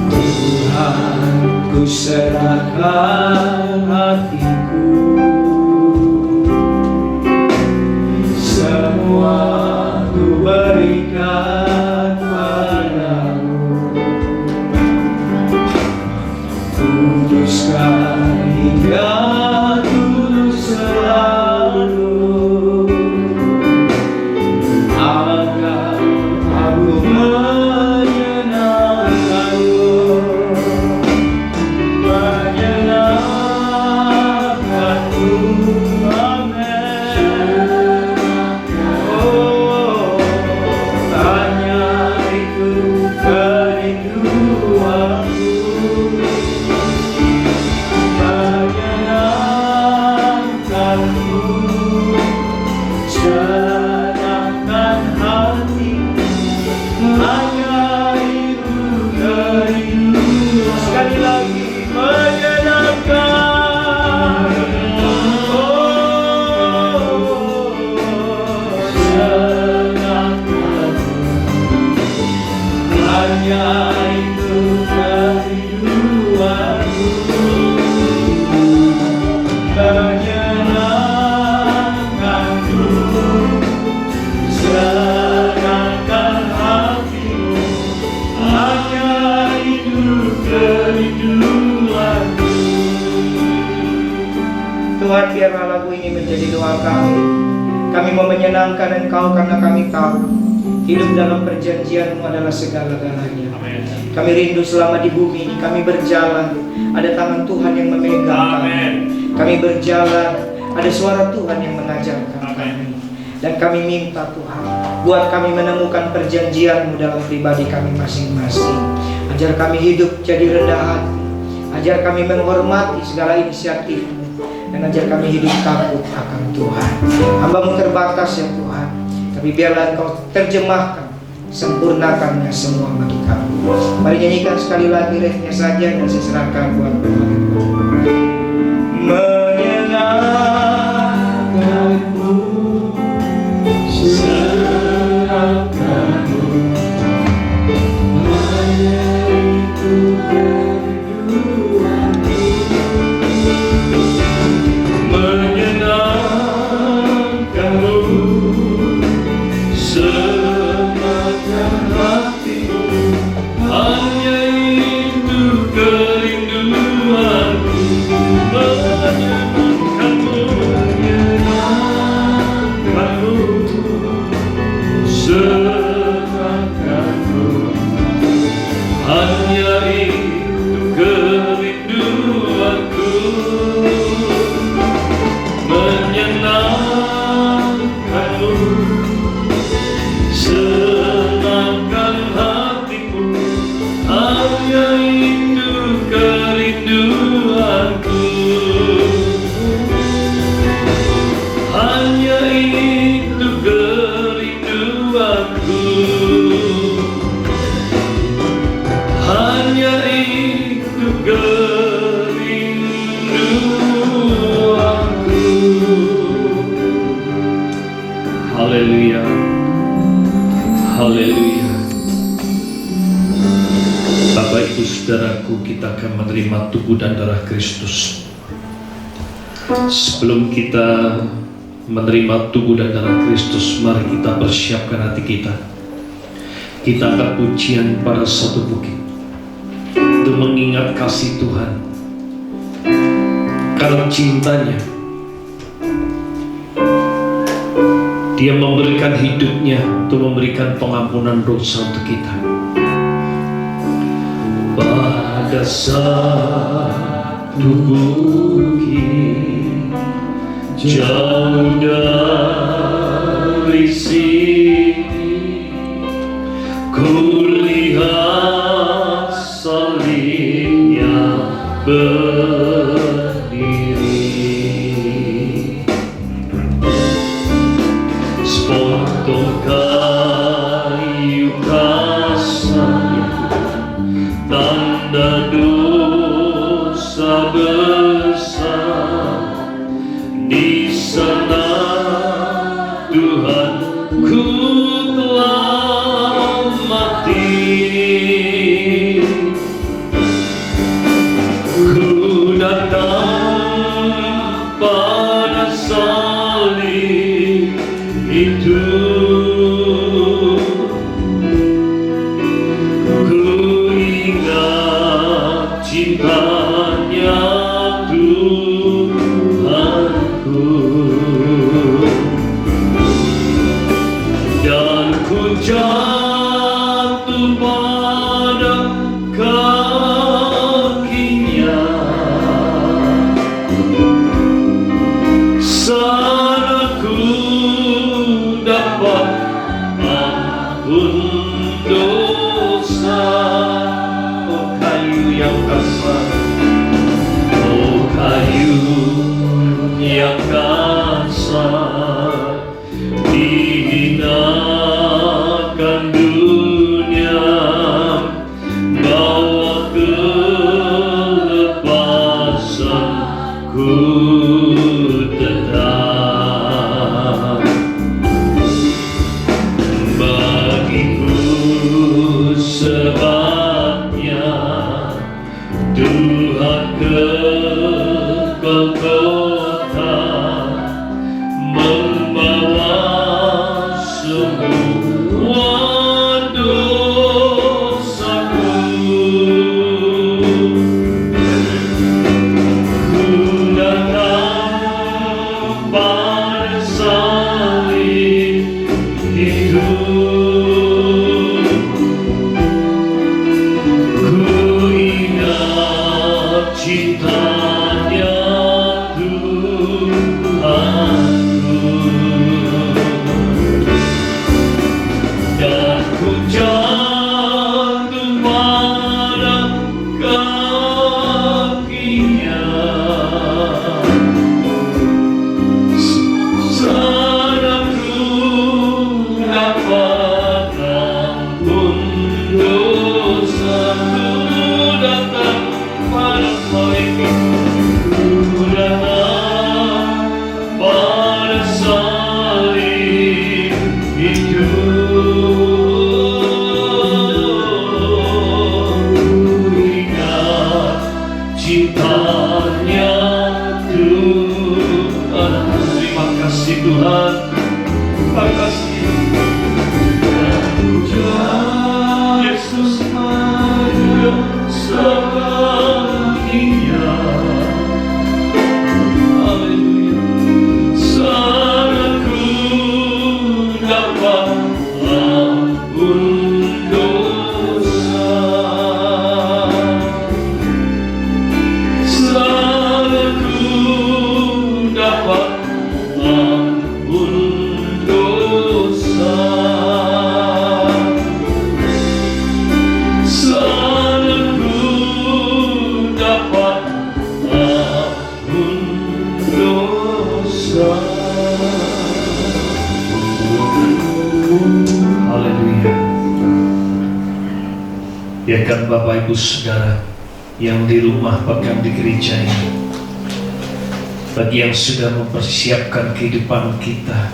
Tuhan, ku serahkan hatiku, semua ku berikan padamu. Kuduskan hingga tulus selalu, agar aku menyenangkanmu. Menyenangkanmu, amin. Oh, hanya itu kerinduanku. Menyenangkanmu, senangkan hati, hanya itu kerinduan. Sekali lagi, menyenangkan. Oh, senangkanmu, hanya itu kerinduanku. Menyenangkanmu, senangkan hatimu, hanya itu kerinduanku. Tuhan, biarlah lagu ini menjadi doa kami. Kami mau menyenangkan Engkau karena kami tahu hidup dalam perjanjian-Mu adalah segala-galanya. Kami rindu selama di bumi ini kami berjalan, ada tangan Tuhan yang memegang kami. Kami berjalan, ada suara Tuhan yang mengajarkan kami. Dan kami minta Tuhan, buat kami menemukan perjanjian-Mu dalam pribadi kami masing-masing. Ajar kami hidup jadi rendah hati, ajar kami menghormati segala inisiatif-Mu, dan ajar kami hidup takut akan Tuhan. Hamba-Mu terbatas ya Tuhan, tapi biarlah Engkau terjemahkan, sempurnakannya semua bagi kami. Mari nyanyikan sekali lagi refnya saja dan saya serahkan buat Tuhan. Menyenangkanmu, serahkanmu, hanya itu kerinduanku. Menyenangkanmu, senangkan hatimu, hanya itu kerinduanku. Menyenangkanmu, senangkanmu, hanya itu kerinduanku. Menyenangkanmu, senangkan hatiku, hanya itu kerinduanku. Hanya itu kerinduanku. Hanya itu kerinduanku. Haleluya. Haleluya. Bapak Ibu Saudaraku, kita akan menerima tubuh dan darah Kristus. Sebelum kita menerima tubuh dan darah Kristus, mari kita persiapkan hati kita. Kita akan pujian pada satu bukit untuk mengingat kasih Tuhan, karena cintanya Dia memberikan hidupnya untuk memberikan pengampunan dosa untuk kita. Pada satu bukit jauh dari sini, kulihat salibnya berdiri, sepotong kayu kasar, tanda dosa besar. Di sana Tuhanku telah mati. Ku datang pada salib itu, ku ingat cintanya Tuhanku, dan ku jatuh pada kakinya. Sana ku dapat ampun dosa. Oh kayu yang kasar, oh kayu yang kasar, dihinakan dunia, bawa kelepasan ku tetap. Bagiku sebabnya Tuhan ke Golgota, membawa semua dosaku. Ku datang pada salib itu, ku ingat cintanya Tuhanku, dan ku jatuh pada kakinya. Sana ku dapat ampun dosa. Ku datang pada salib itu, ku datang pada salib itu, ku ingat cintanya Tuhan. Terima kasih Tuhan, terima kasih Tuhan Yesus ada saksinya. Haleluya. Sana ku dapat ampun dosa. Sana ku dapat ampun dosa. Sana ku dapat ampun dosa. Haleluya. Ya kan Bapak Ibu Saudara yang di rumah bahkan di gereja ini, bagi yang sudah mempersiapkan kehidupan kita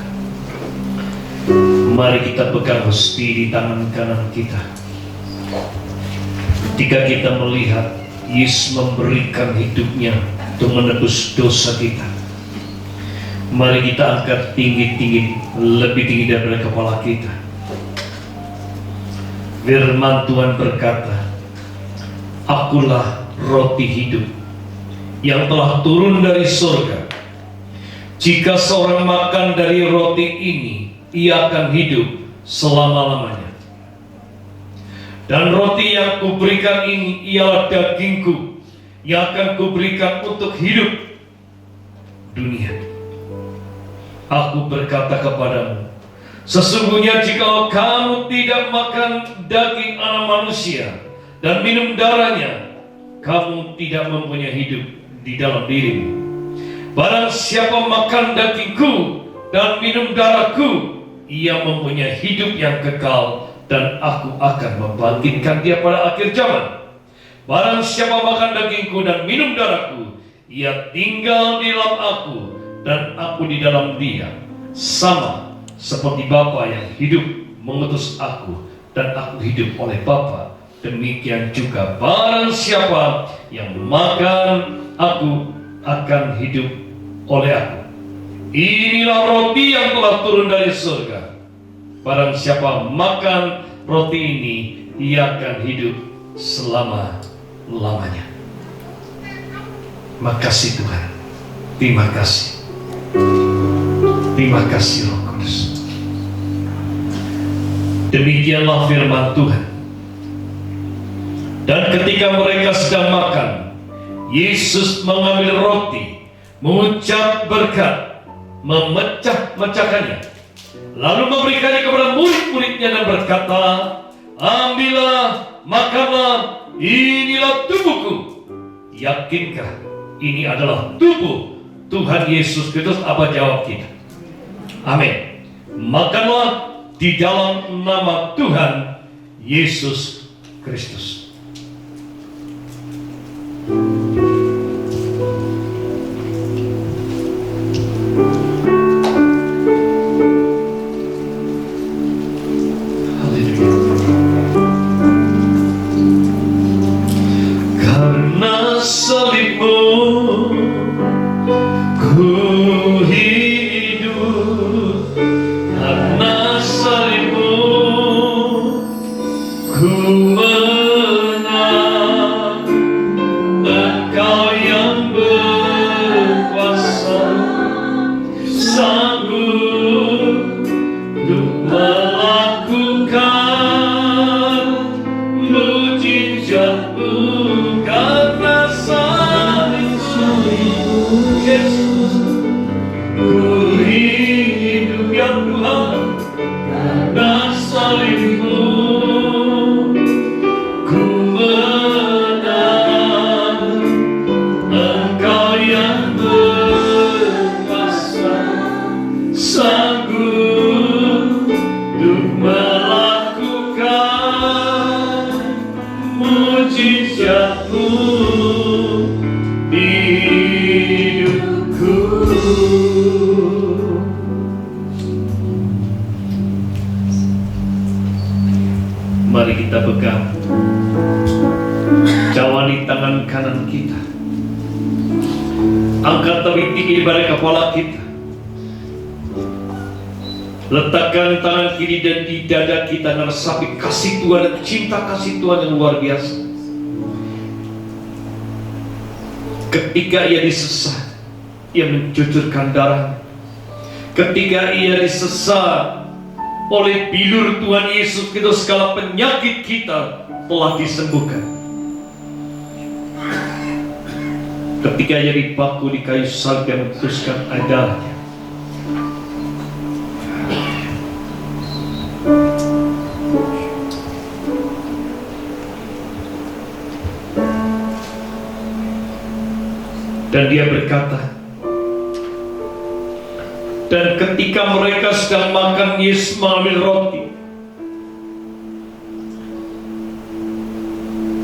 Mari kita pegang hostia di tangan kanan kita. Ketika kita melihat Yesus memberikan hidupnya untuk menebus dosa kita, mari kita angkat tinggi-tinggi, lebih tinggi daripada kepala kita. Firman Tuhan berkata, "Akulah roti hidup yang telah turun dari surga. Jika seorang makan dari roti ini, ia akan hidup selama-lamanya. Dan roti yang kuberikan ini ialah dagingku yang akan kuberikan untuk hidup dunia. Aku berkata kepadamu, sesungguhnya jika kamu tidak makan daging anak manusia dan minum darahnya, kamu tidak mempunyai hidup di dalam dirimu. Barang siapa makan dagingku dan minum darahku, ia mempunyai hidup yang kekal, dan aku akan membangkitkan dia pada akhir zaman. Barang siapa makan dagingku dan minum darahku, ia tinggal di dalam aku dan aku di dalam dia, sama seperti Bapa yang hidup mengutus aku dan aku hidup oleh Bapa. Demikian juga barang siapa yang makan aku akan hidup oleh aku. Inilah roti yang telah turun dari surga. Barang siapa makan roti ini, ia akan hidup selama-lamanya." Makasih Tuhan. Terima kasih. Terima kasih Roh Kudus. Demikianlah firman Tuhan. Dan ketika mereka sedang makan, Yesus mengambil roti, mengucap berkat, memecah-mecahkannya, lalu memberikannya kepada murid-muridnya dan berkata, "Ambillah, makanlah, inilah tubuhku." Yakinkah ini adalah tubuh Tuhan Yesus Kristus? Apa jawab kita? Amin. Makanlah di dalam nama Tuhan Yesus Kristus. Mari kita pegang cawan di tangan kanan kita. Angkat lebih tinggi daripada kepala kita. Letakkan tangan kiri dan di dada kita, meresapi kasih Tuhan dan cinta kasih Tuhan yang luar biasa. Ketika ia disesat, ia mencucurkan darah. Ketika ia disesat oleh bilur Tuhan Yesus Kristus, segala penyakit kita telah disembuhkan. Ketika ia dipaku di kayu salib dan memutuskan darahnya, dan dia berkata, dan ketika mereka sedang makan, Yesus mengambil roti.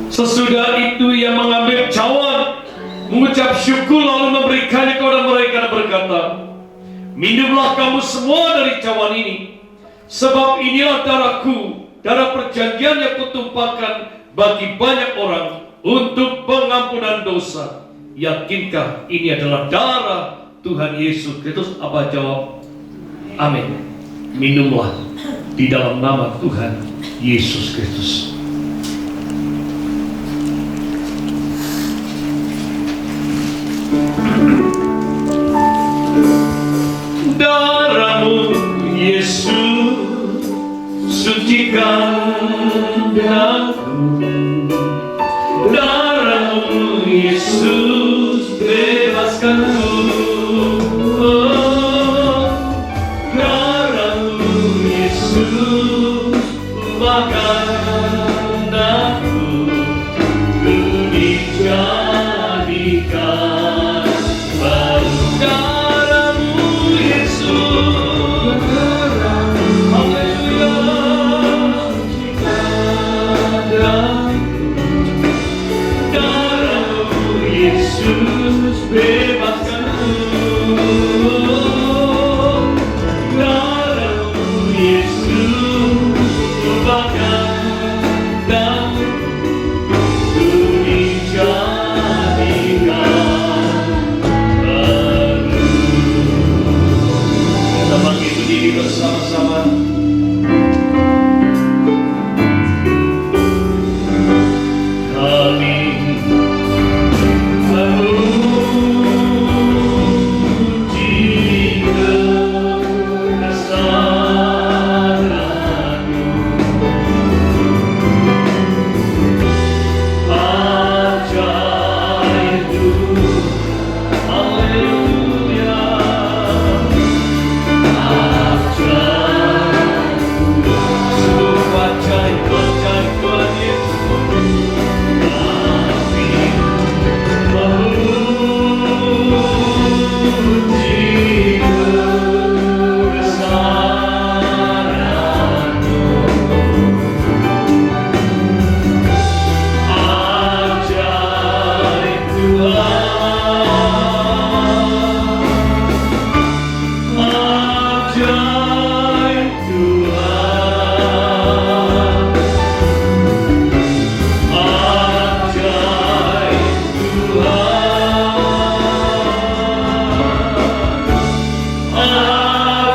Sesudah itu ia mengambil cawan, mengucap syukur, lalu memberikannya kepada mereka dan berkata, "Minumlah kamu semua dari cawan ini, Sebab inilah darahku, darah perjanjian yang kutumpahkan bagi banyak orang untuk pengampunan dosa. Yakinkah ini adalah darah Tuhan Yesus Kristus? Abah jawab, amin. Minumlah di dalam nama Tuhan Yesus Kristus. Darahmu Yesus sucikan aku, darahmu Yesus bebaskanku, darahmu Yesus ubahkan aku, ku dijadikan baru. Darahmu Yesus, haleluya, darahmu Yesus bebaskanku, darahmu Yesus ubahkan aku, ku dijadikan baru. Kita bangkit berdiri bersama-sama. Kami memuji kebesaran-Mu, ajaib Tuhan, haleluya, ajaib, sungguh ajaib Tuhan Yesus. Memuji kebesaran-Mu, ajaib Tuhan, ajaib Tuhan,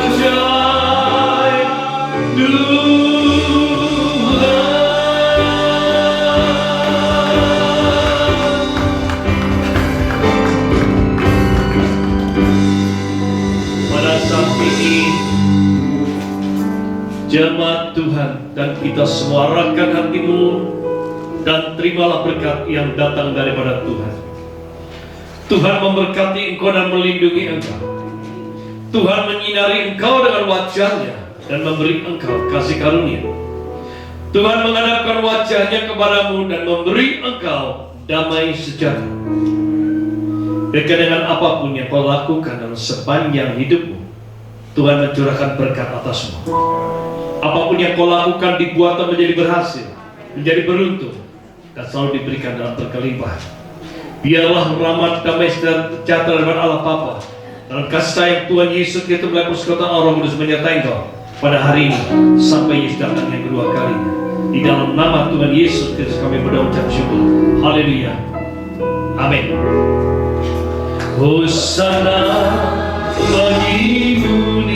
ajaib Pada saat ini, jemaat Tuhan dan kita semua arahkan hatimu dan terimalah berkat yang datang daripada Tuhan. Tuhan memberkati engkau dan melindungi engkau. Tuhan menyinari engkau dengan wajah-Nya dan memberi engkau kasih karunia. Tuhan menghadapkan wajah-Nya kepadamu dan memberi engkau damai sejahtera. Dekat dengan apapun yang kau lakukan dalam sepanjang hidupmu, Tuhan mencurahkan berkat atasmu. Apapun yang kau lakukan dibuat menjadi berhasil, menjadi beruntung, dan selalu diberikan dalam berkelimpahan. Biarlah rahmat, damai, dan sejahtera dari Allah Bapa dalam kasih sayang Tuhan Yesus Kristus melalui persekutuan Roh Kudus menyertai engkau pada hari ini sampai Yesus datang yang kedua kalinya. Di dalam nama Tuhan Yesus Kristus kami berdoa ucap syukur. Haleluya. Amin. Hosana bagimu